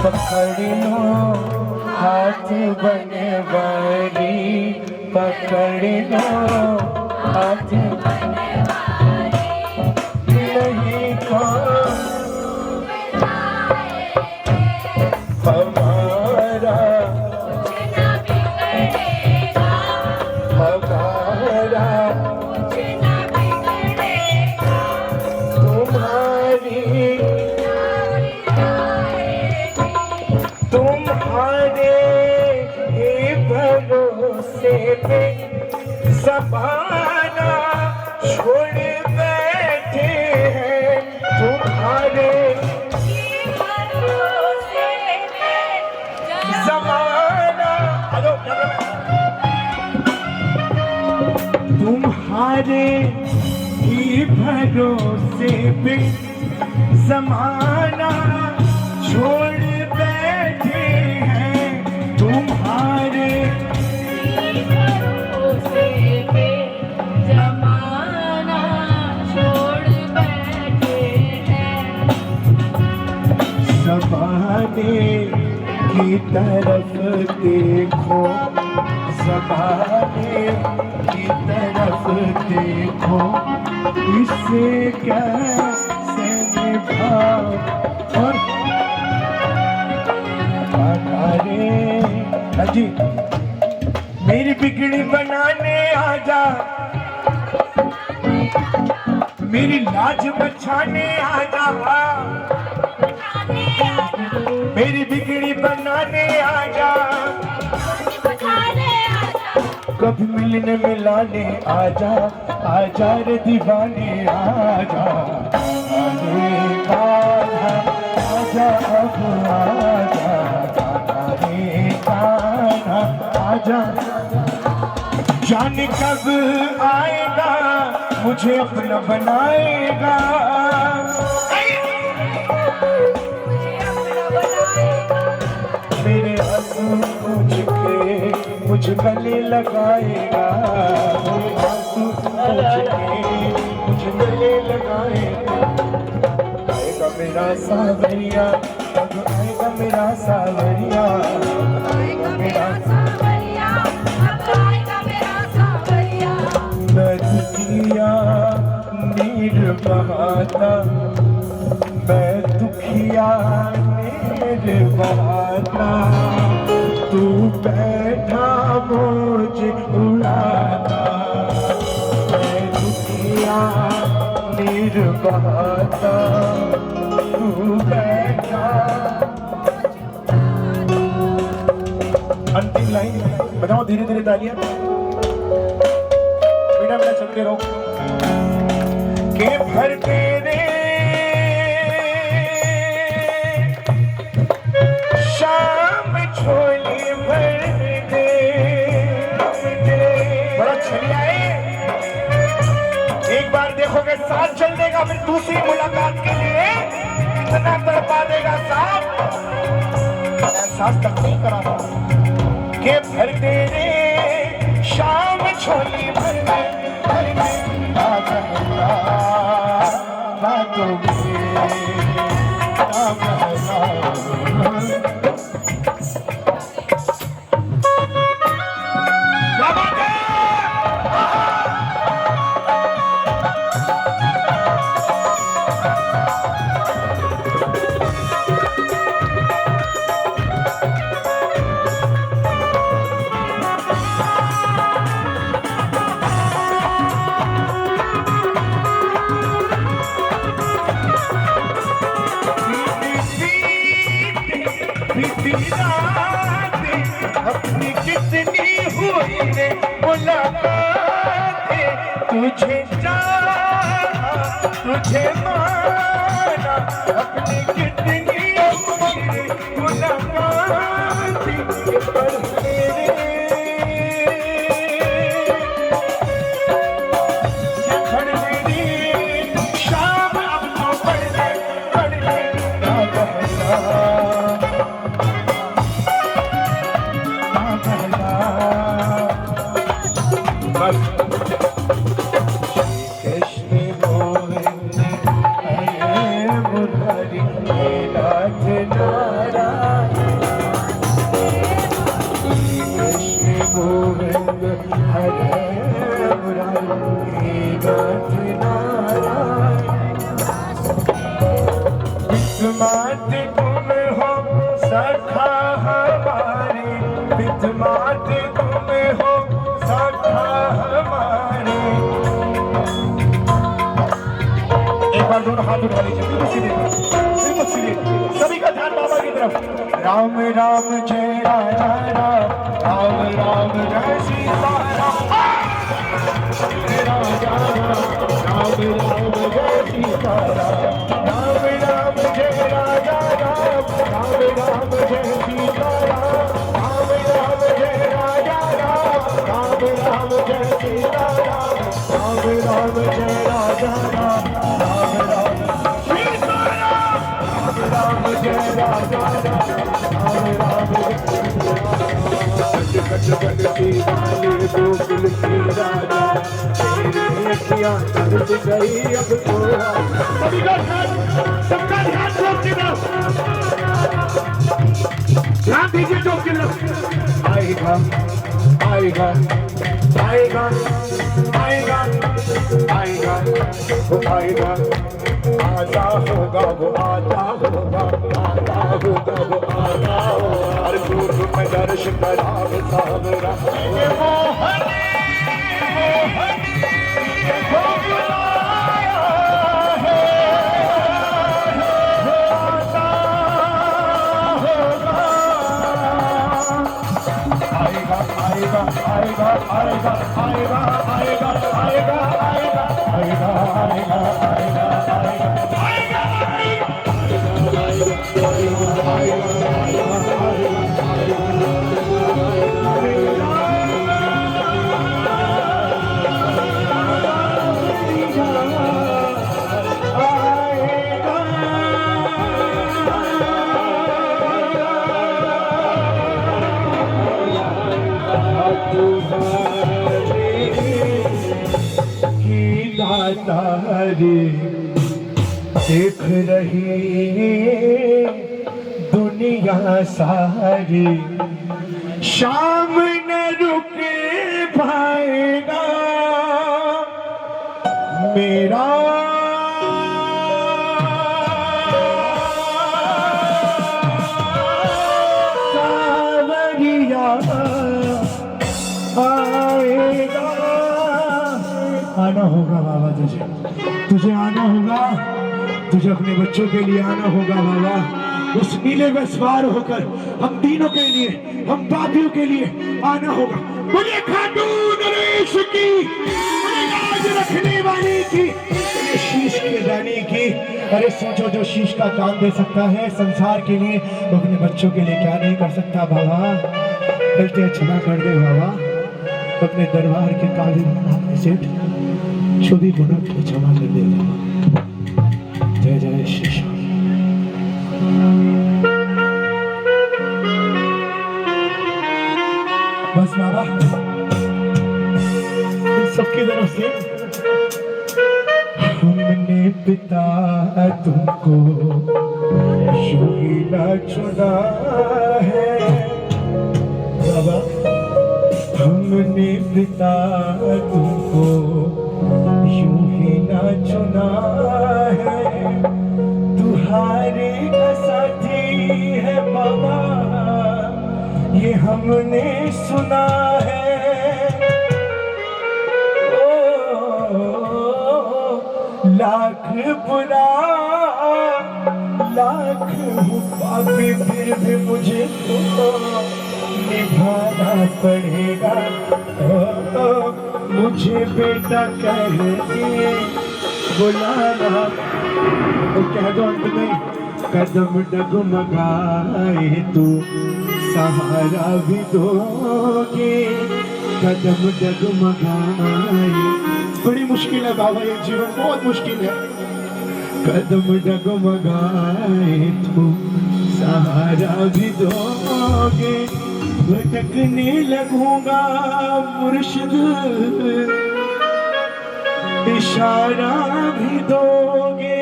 पकड़ लो हाथ बने वाली, पकड़ लो हाथ बने वाली, नहीं कौन हमारा हमारा तुम्हारे ही भरोसे पे ज़माना छोड़ बैठे हैं, तुम्हारे ज़माना, तुम्हारे ही भरोसे पे ज़माना छोड़ बैठे हैं, तुम्हारे भरोसे पे ज़माना छोड़ बैठे हैं। ज़माने की तरफ देखो, ज़माने की तरफ देखो, इससे कैसे निभाओ और जी मेरी बिगड़ी बनाने आजा, मेरी लाज बचाने आजा, मेरी बिगड़ी बनाने आजा, कभी मिलने मिलाने आजा, आजा रे दीवाने आजा, अरे कान्हा आजा अब आजा, अरे कान्हा आजा। जाने कब आएगा मुझे अपना बनाएगा, मेरे आंसू पूछ के मुझ गले लगाएगा, मेरे आंसू पूछ के मुझ गले लगाएगा। आएगा मेरा सावरिया, अब आएगा मेरा सावरिया, आएगा मेरा सावरिया, अब आएगा मेरा सावरिया। बहाता मैं दुखिया मेरे बहाता तू बैठा मुझे उड़ाता मैं दुखिया मेरे बहाता तू बैठा। अंतिम लाइन बताओ, धीरे धीरे तालियां, बेटा बेटा चलते रहो। के भर तेरे शाम छोली भर दे, बड़ा छलिया है। एक बार देखोगे साथ चल देगा, फिर दूसरी मुलाकात के लिए इतना तड़पा देगा साथ, एहसास तक नहीं करा के भर तेरे शाम छोली भर दे अपनी कितनी हुई रे मुलाकातें, तुझे जाना तुझे माना, अपनी कितनी हुई रे मुलाकातें, पर मेरे ये घर मेरी शाम अब तो पड़ गए ना बहना कृष्ण गोविंद हरे मुरारी हे नाथ नारायण, कृष्ण गोविंद हरे मुरारी हे नाथ नारायण। विद्यमात तुम हो सखा हमारे, विद्यमात तुम हो सखा हमारे। एक बार दोनों हाथ उठा लीजिए, बिल्कुल सीधे बिल्कुल सीधे, सभी का ध्यान बाबा की तरफ। राम राम जय राजा राम, राम राम जय सीता राम, राजा राम राम जय सीता राम, राम राम जय राजा राम, राम राम जय सीता राम, राम राम जय राजा राम, राम राम जय सीता राम, राम राम जय राजा राम, राम राम सीता राम, राम जय राजा राम, राम बनती वाले गोकुल की राजा, तेरी अखियां तरस गई अब तो। सभी का सबका ध्यान चौक की तरफ, ध्यान दीजिए चौक की तरफ। आएगा आएगा आएगा आएगा आएगा वो आएगा, आता होगा वो आता होगा, आता होगा वो आता होगा, हर पूर्व में दर्श कराव सावरा ये मोहनी देखो बुलाया है, आता होगा, आएगा आएगा आएगा आएगा आएगा आएगा आएगा आएगा आएगा आएगा आएगा देख रही दुनिया सारी, शाम न रुक पाएगा मेरा तुझे आना होगा, तुझे अपने बच्चों के लिए आना होगा बाबा। उस नीले में सवार होकर हम तीनों के लिए, हम पापियों के लिए आना होगा। मुझे खाटू नरेश की, मुझे लाज रखने वाली की, मुझे शीश के दानी की। अरे सोचो, जो शीश का दान दे सकता है संसार के लिए, वो अपने बच्चों के लिए क्या नहीं कर सकता बाबा। गलतियां क्षमा कर दे बाबा, अपने दरबार के काले सेठ छोटी गुना के क्षमा कर दे बाबा। जय जय श्री श्याम। बस बाबा, सबकी तरफ से हमने पिता तुमको यूं ही ना चुना है बाबा, हमने पिता तुमको यूं ही ना चुना है। तुम्हारे का साथी है बाबा, ये हमने सुना है। लाख बुरा, लाख पापी, फिर भी मुझे तो निभाना पड़ेगा। मुझे बेटा कह के बुलाना, तो कह दो अंत में, कदम डगमगाए तू सहारा भी दोगे, कदम डगमगाए। बड़ी मुश्किल है बाबा, ये जीवन बहुत मुश्किल है। कदम डगमगाए तू सहारा भी दोगे, भटकने लगूंगा मुर्शिद, इशारा भी दोगे।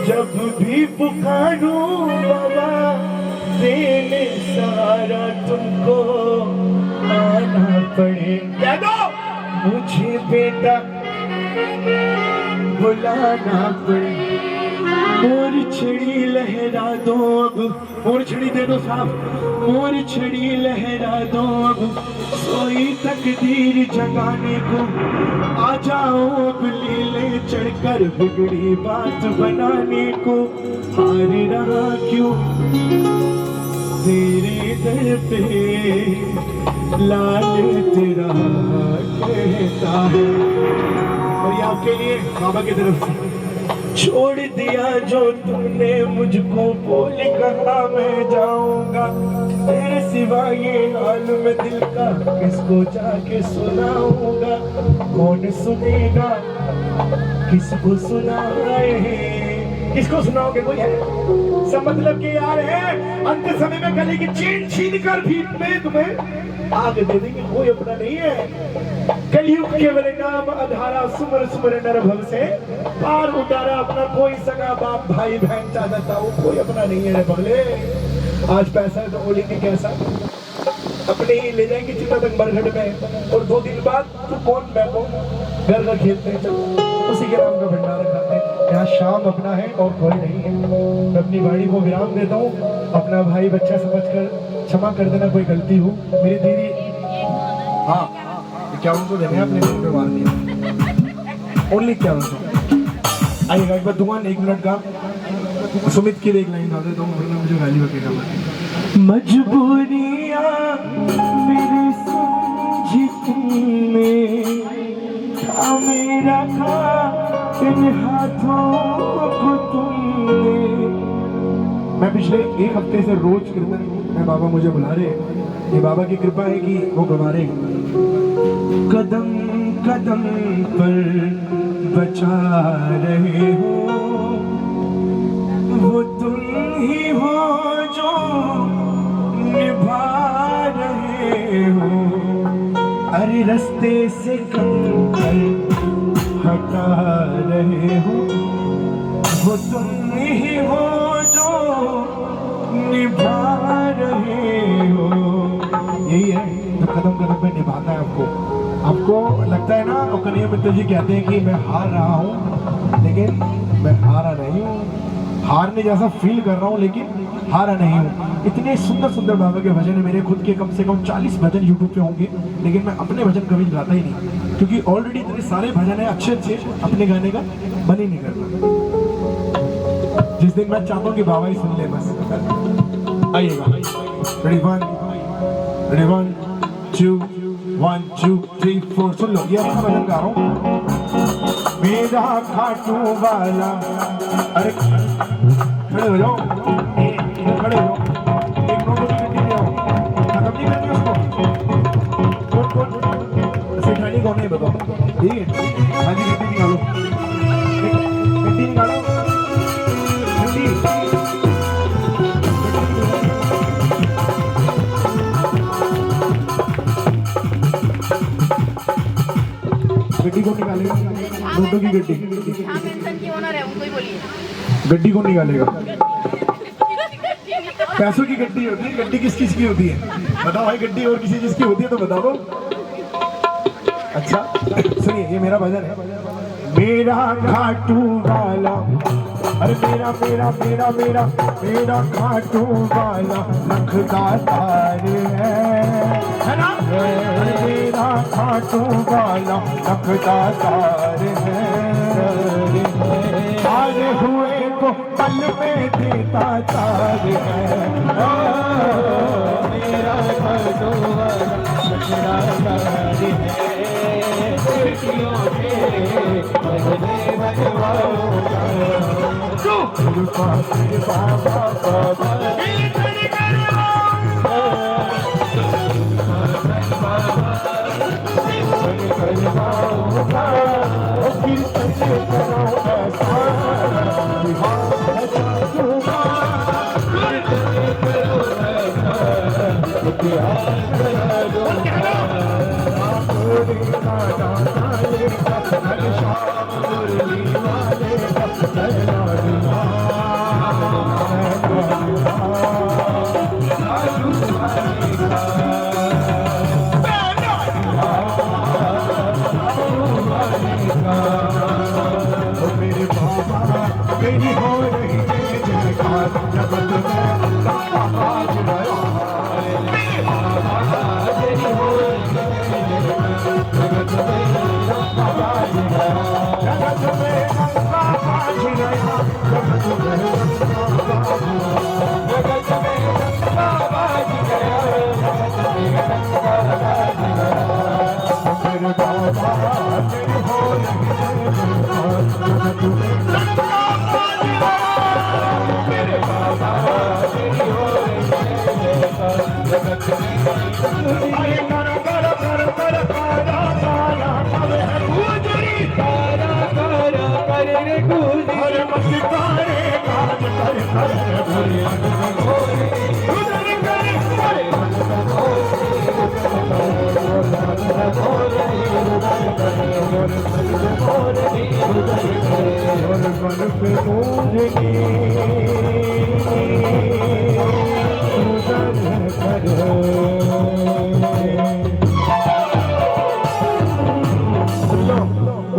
जब भी पुकारूं बाबा, देने सहारा तुमको आना पड़े। कह दो मुझे बेटा बुलाना पड़े। मोर छड़ी लहरा दो अब, मोर छड़ी दे दो साहब, मोर छड़ी लहरा दो अब, सोई तकदीर जगाने को आ जाओ अब, लीले चढ़कर बिगड़ी बात बनाने को। हार रहा क्यों तेरे दर पे, लाल तेरा कहता है। और ये आपके लिए बाबा की तरफ से। छोड़ दिया जो तुमने मुझको, बोल कहा मैं जाऊंगा, तेरे सिवा ये हाल में दिल का किसको जाके सुनाऊंगा। कौन सुनेगा, किसको सुनाए, किसको सुनाओगे? कोई है? सब मतलब के यार है, अंत समय में गले की चेन छीन कर भी में तुम्हें आग दे देंगे, कोई अपना नहीं है। कलयुग केवल नाम आधारा, सुमर सुमर नर भव से पार उतारा। अपना कोई सगा बाप भाई बहन चाचा ताऊ कोई अपना नहीं है रे बगले। आज पैसा है तो बोलेंगे कैसा, अपने ही ले जाएंगे चिता तक बरगढ़ में, और 2 दिन बाद तो कौन बैठो घर घर खेलते हैं, उसी के नाम का भंडारा खाते हैं। यहाँ शाम अपना है और कोई नहीं है। मैं अपनी वाणी को विराम देता हूँ, अपना भाई बच्चा समझकर क्षमा कर देना कोई गलती हो। मेरी दीदी, हाँ 51 देने अपने मुंह पे मार दिया, ओनली 51। आइएगा एक बार दुकान 1 मिनट का सुमित की एक लाइन गा देता हूँ, वरना मुझे गाली बकेगा। मजबूरियाँ मेरी समझी तुमने, मेरा था इन हाथों को तुमने। मैं पिछले 1 हफ्ते से रोज कीर्तन में बाबा मुझे बुला रहे हैं, ये बाबा की कृपा है कि वो गवा रहे हैं। कदम कदम पर बचा रहे हो, वो तुम ही हो जो निभा रहे हो। अरे रास्ते से कंकर हटा रहे हो, वो तुम ही हो जो निभा रहे हो। यही है जो कदम कदम पे निभाता है आपको लगता है ना। और कन्हैया मित्तर जी कहते हैं कि मैं हार रहा हूँ, लेकिन मैं हारा नहीं हूँ। हारने जैसा फील कर रहा हूँ, लेकिन हारा नहीं हूँ। इतने सुंदर सुंदर बाबा के भजन है मेरे खुद के, कम से कम 40 भजन यूट्यूब पे होंगे, लेकिन मैं अपने भजन कभी गाता ही नहीं, क्योंकि ऑलरेडी इतने सारे भजन है अच्छे अच्छे, अपने गाने का मन ही नहीं करता। जिस दिन मैं चाहता हूँ कि बाबा ही सुन ले बस। आइएगा, रेडी 1 2 1 2 3 4, सुन लो, ये अपना भजन गा रहा हूँ। मेरा खाटू वाला, अरे खड़े हो जाओ, खड़े हो जाओ, एक नोटों की गड्डी ले आओ, खत्म नहीं करनी उसको। कौन सेठानी कौन है बताओ, ठीक है? हाँ जी, गड्डी निकालो, गड्डी निकालो, गड्डी कौन निकालेगा? नोटों की गड्डी, की ओनर है उनको ही बोलिए। गड्डी कौन निकालेगा? पैसों की गड्डी होती है, गड्डी किस किस की होती है बताओ भाई? गड्डी और किसी चीज की होती है तो बता दो। अच्छा सुनिए, ये मेरा भजन है। मेरा खाटू वाला, अरे मेरा मेरा मेरा मेरा मेरा खाटू वाला नखदा तार है ना? अरे मेरा खाटू वाला नखदा तार है, आए हुए को पल में देता तार है। मेरा खाटू वाला नखदा तार है, मेरी हो रही है जयकार जगत में आवाज गया। मेरे बाबा तेरी हो रही है जगत में आवाज गया, जगत में आवाज गया, जगत में आवाज गया, मेरे बाबा तेरी हो रही है जगत में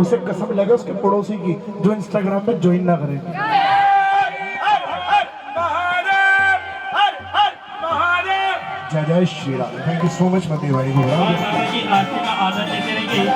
उसे कसम लगे उसके पड़ोसी की जो इंस्टाग्राम पे ज्वाइन ना करे। जय जय Shri Ram. Thank you so much मती भाई। बाबा की आरती का आनंद लेते रहिए।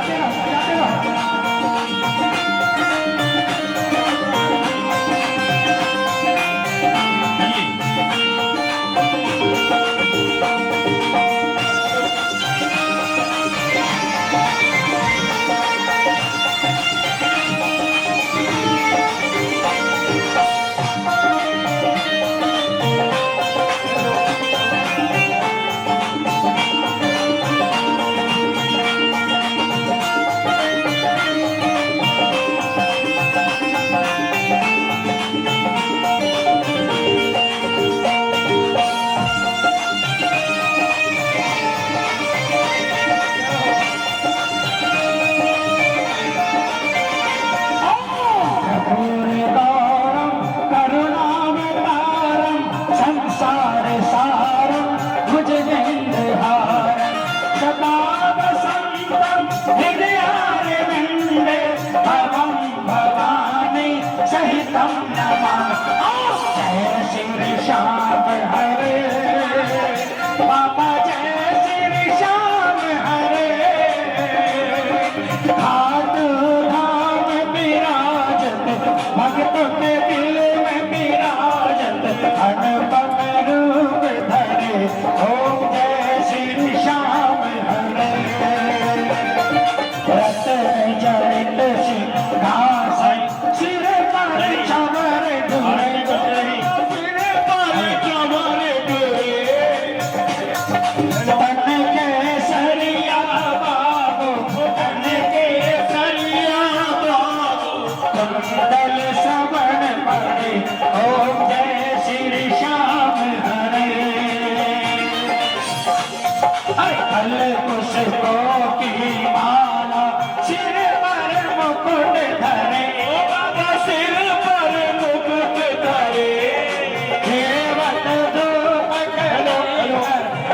सहितम नमामि जय श्री श्याम हरे बाबा जय श्री श्याम हरे खाटू धाम विराजत भक्त के दिल में विराजत अनुपम रूप धरे ओम जय श्री श्याम हरे रतन जड़ित सिंहासन सिर पर चमर धुरे सिर पर चमर धुरे तन के सरिया बाबू तन के सरिया बाबू कुंडल सवन पड़े ओम जय श्री श्याम हरे कल पुष्पों की माला सिर पर मुकुट धरे बाबा सिर पर मुकुट धरे केवट धूप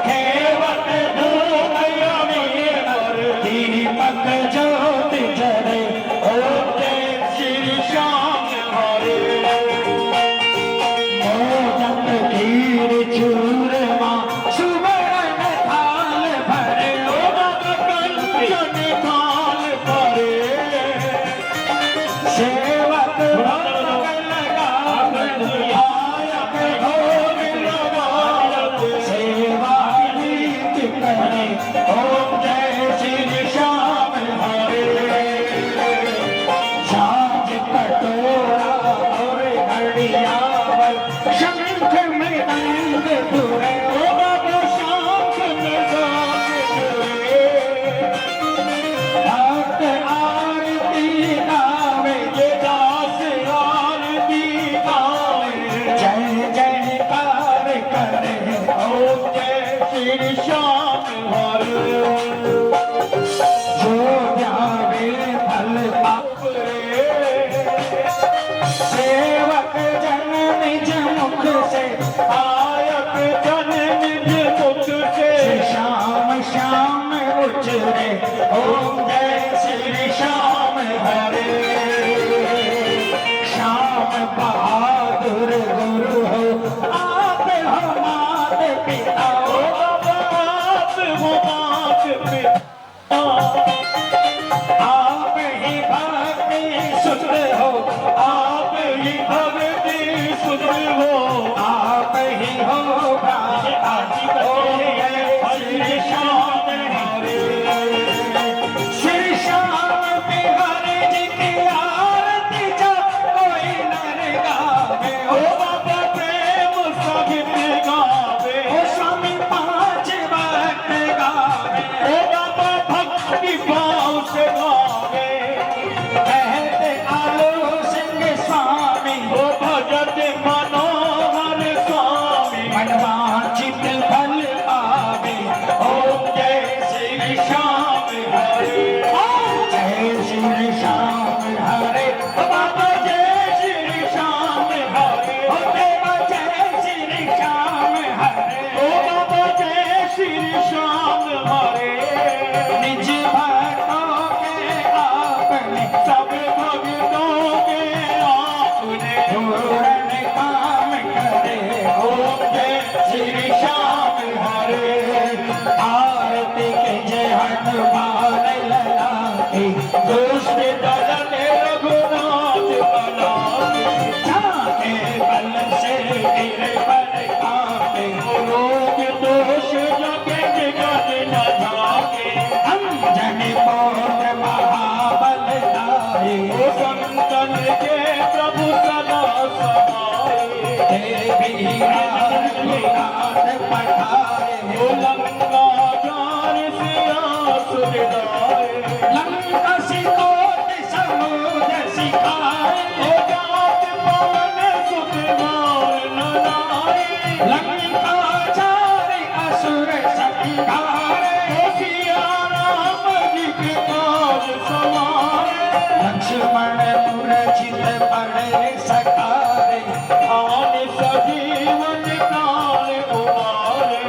केवट धूप और दीपक ज्योति जरे ओम जय श्री श्याम हरे मोदक खीर चूरमा सुवर्ण थाल भरे ओ बाबा कंचन थाल भरे सेवक भोग लगावत आयत भोग लगावत सेवा नीत करे ओम जय श्री श्याम हरे साज कटोरा और घड़ियावल शंख मृदंग धुरे ओ बाबा शंख मृदंग धुरे भक्त आरती गावे ये दास आरती गावे जय जयकार करे ओम जय श्री श्याम हरे जो ध्यावे फल पापरे सेवक जन निज मुख से आयक जन निज मुख से श्याम श्याम उचरे ओम जय श्री श्याम हरे श्याम बहादुर गुरु हो आप हो मात पिता हो आप हो मात पिता आप ही भक्ति सुध हो आप ही भक्ति सुध हो आप ही हो भ्राता ओम जय श्री श्याम हरे श्री श्याम बिहारी जी की आरती जा कोई नर गावे ओ बाबा प्रेम सहित गावे ओ स्वामी पांच वक्त गावे ओ बाबा भक्ति भाव से गावे कहते आलो सिंह स्वामी ओ भजत मनोहर स्वामी मनवांचित फल पावे ओम जय श्री श्याम हरे ओम जय श्री श्याम हरे ओ बाबा जय श्री श्याम हरे ओ देवा जय श्री श्याम हरे ओ बाबा जय श्री श्याम हरे निज भक्तों के आपने सब भक्तों के आपने पूर्ण काम करे ओम जय श्री श्याम हरे आरती के जय हनुमान लला की दुष्ट दलन रघुनाथ बना जाके बल से गिर पर कापे रोग दोष लगे जगत न जाके अंजन पौत्र महाबल दाए ओ संतन के प्रभु सदा समाए देवी रात पठाए ओ लंका जान सिया सुरदाए लंका सिकोट समुद्र सिखाए ओ जात पवन सुतवार ननाए लंका चारे असुर संहारे ओ सिया राम जी के काज सवारे लक्ष्मण मूर्छित पड़े सकारे आन सजीवन काल उबारे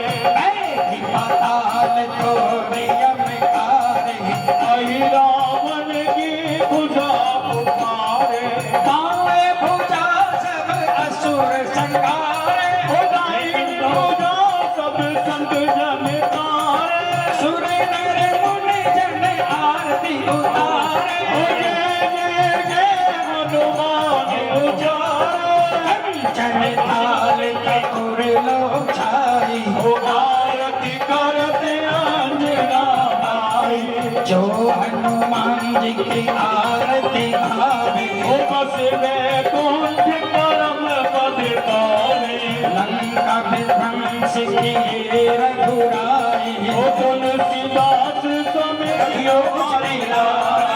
की आरती गावे ओ बस वैकुंठ परम पद पावे लंका विध्वंस किए रघुराई ओ तुलसीदास समेटियो हरि लाल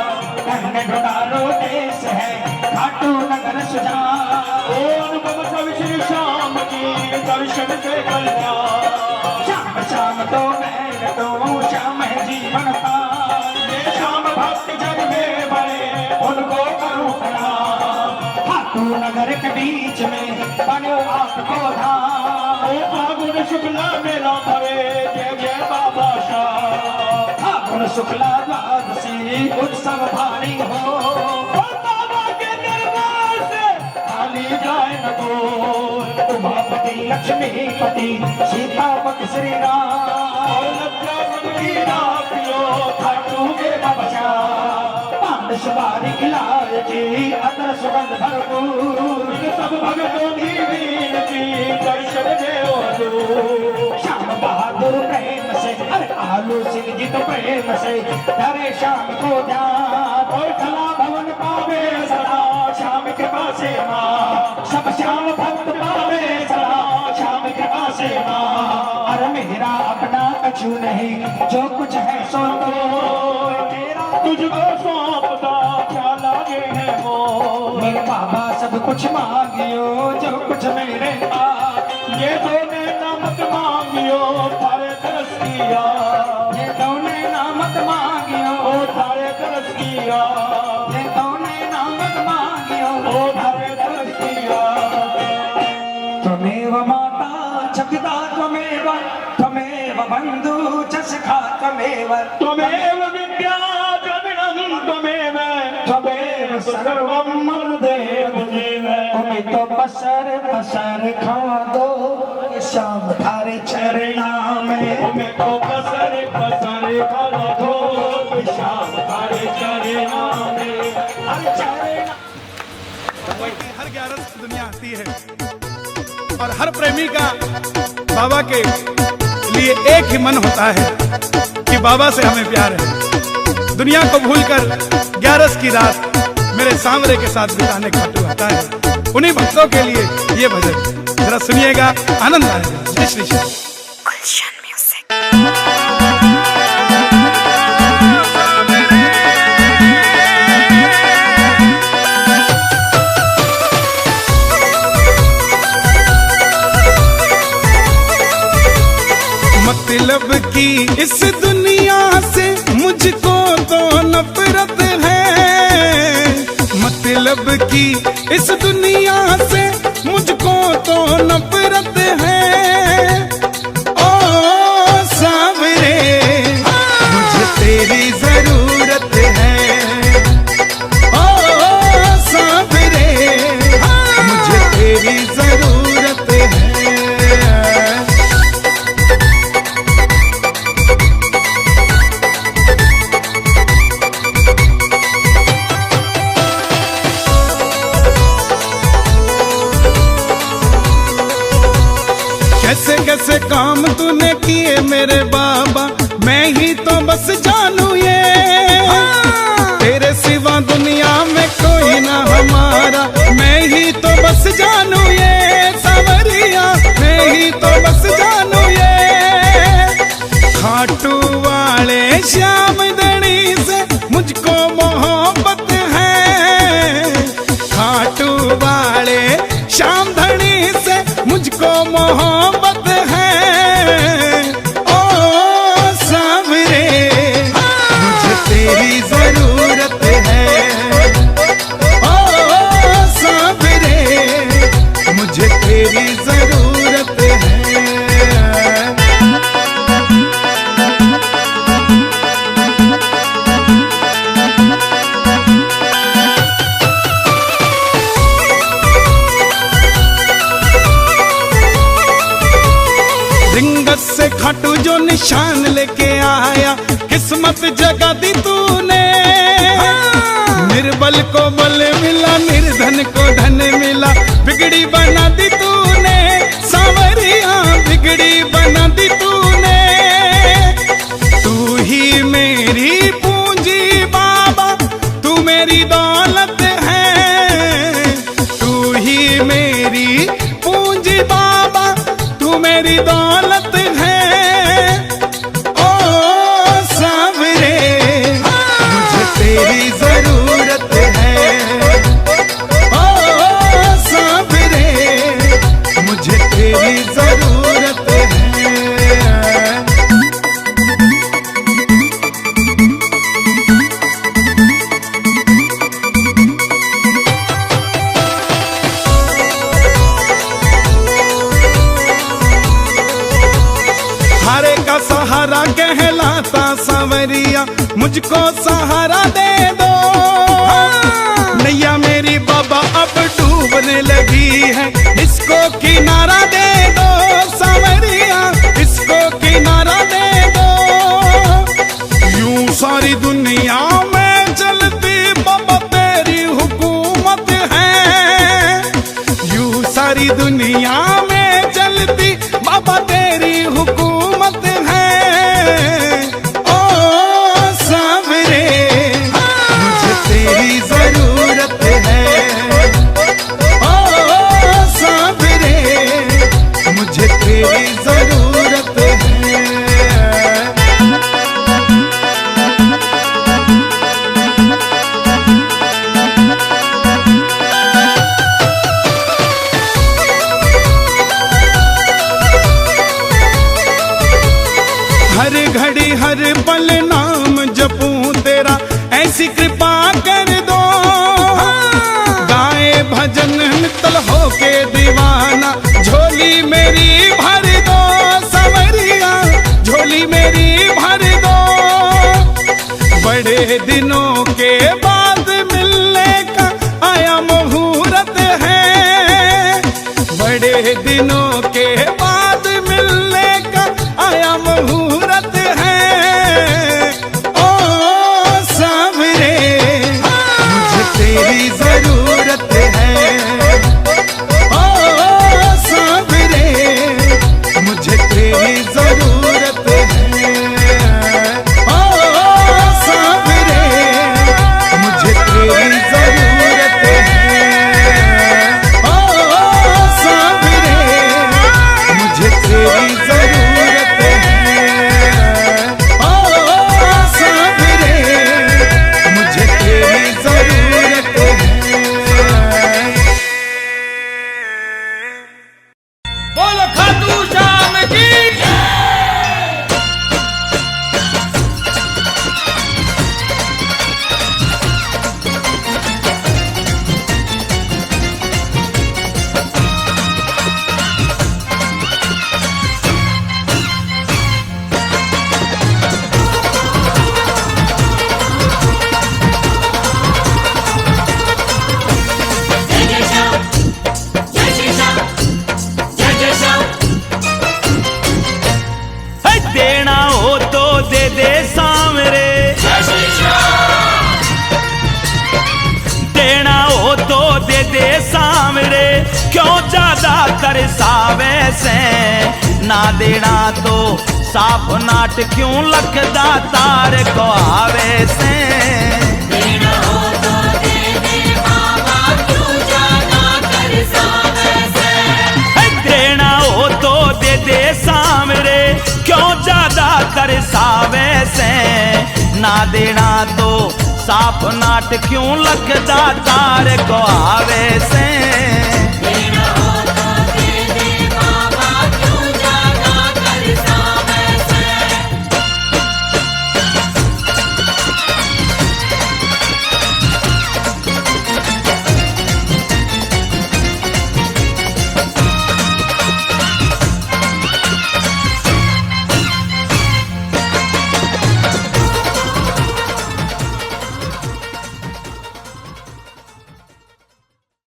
कहने ढूंढारो देश है खाटू नगर सुजान ओ अनुपम कवि श्री श्याम की दर्शन से कल्याण श्याम श्याम तो मैं तो श्याम है जीवन का ये श्याम भक्ति जग में बड़े उनको करूं प्रणाम खाटू नगर के बीच में बनो आपको धाम ओ फागुन शुक्ला मेला भरे जय जय बाबा शाह फागुन शुक्ला द्वादशी उत्सव भारी हो बाबा के दरबार से खाली जाए न को उमापति लक्ष्मीपति सीतापति श्री राम और लज्जा की राखियो खाटू के बचा पान सुपारी इलायची अतर सुगंध भरपूर सब भगतों की विनती दर्शन देओ हजूर श्याम बहादुर प्रेम से अरे आलू सिंह जी तो प्रेम से डरे श्याम को जान और कला भवन पावे सदा श्याम कृपा से मां सब श्याम भक्त पावे सदा श्याम कृपा से मां अरे मेरा अपना कछु नहीं जो कुछ है सो तो तेरा तुझको सौंपता क्या लागे है मोह मेरे बाबा सब कुछ मांगियो जो कुछ मेरे पास ये दोने नामक मांगियो थारे तरस किया ये दोने नामक मांगियो ओ थारे तरस किया ये दोने नामक मांगियो ओ थारे तरस किया त्वमेव माता च पिता त्वमेव बंधु च सखा त्वमेव विद्या द्रविणं त्वमेव सर्वं मम देव तुम्हें तो पसर खा दो श्याम थारे चरणा में तुम्हें तो पसर खा दो श्याम थारे चरणा में हर चरणा हर 11 दुनिया आती है और हर प्रेमी का बाबा के लिए एक ही मन होता है कि बाबा से हमें प्यार है। दुनिया को भूलकर 11 की रात मेरे सांवरे के साथ बिताने खाटू आता है। उन्हीं भक्तों के लिए ये भजन जरा सुनिएगा, आनंद आएगा। जय श्री श्याम। मतलब की इस दुनिया से मुझको तो नफरत है, मतलब की इस दुनिया से मुझको तो नफरत है। ओ सांवरे मुझे तेरी जरूरत है, ओ सांवरे मुझे तेरी जरूरत है। कैसे कैसे काम तूने किए मेरे बाबा, मैं ही तो बस जानू ये। तेरे सिवा दुनिया में कोई ना हमारा, मैं ही तो बस जानू ये। सांवरिया मैं ही तो बस जानू ये। खाटू वाले श्याम धनी से मुझको मोहब्बत है, खाटू वाले श्याम धनी से मुझको मोहब्बत है। ओ सांवरे मुझे तेरी जरूरत है, ओ सांवरे मुझे तेरी जरूरत है। रिंगत से खाटू जो निशान लेके आया, किस्मत जगा दी तूने। निर्बल को बल मिला, निर्धन को धन मिला, बिगड़ी बना दी तूने। सांवरिया बिगड़ी बना दी तूने। तू ही मेरी पूंजी बाबा, मेरी पूंजी बाबा, तू मेरी दौलत है। ओ सावरे मुझे तेरी जरूरत है। ओ सावरे मुझे तेरी जरूरत है। हारे का सहारा कहलाता सांवरिया, मुझको सहारा दे दो। नैया मेरी बाबा अब डूबने लगी है, इसको किनारा दे दो सांवरिया, इसको किनारा दे दो। यूं सारी दुनिया में चलती बाबा तेरी हुकूमत है। यूं सारी दुनिया में चलती बाबा तेरी हुकूमत है। ओ सावरे मुझे तेरी जरूरत है। ओ सावरे मुझे तेरी जरूरत है। हर घड़ी हर पल नाम जपूं तेरा, ऐसी कृपा कर दो। गाए भजन मित्तल होके दीवाना, झोली मेरी भर दो संवरिया, झोली मेरी भर दो। बड़े दिनों के बाद मिलने का आया मुहूर्त है। बड़े दिनों के बाद मिलने का आया मुहूर्त है। ओ सावरे मुझे तेरी जरूरत है। ओ सावरे मुझे तेरी जरूरत है। ओ सावरे मुझे तेरी जरूरत है। ओ सावरे मुझे तेरी जरूरत है। ओ सावरे मुझे तेरी जरूरत है। बोलो खाटू श्याम की है देना हो तो दे दे सांवरे, देना हो तो दे दे सांवरे, क्यों ज्यादा तरसावे से। ना देना तो साफ नाट क्यों लखदा तार को आवे से। देना हो तो दे दे बाबा, क्यों ज्यादा तरसावे से। है देना हो तो दे दे सांवरे, क्यों ज्यादा तरसावे से। ना देना तो साफ नाट क्यों लखदा तार को आवे से।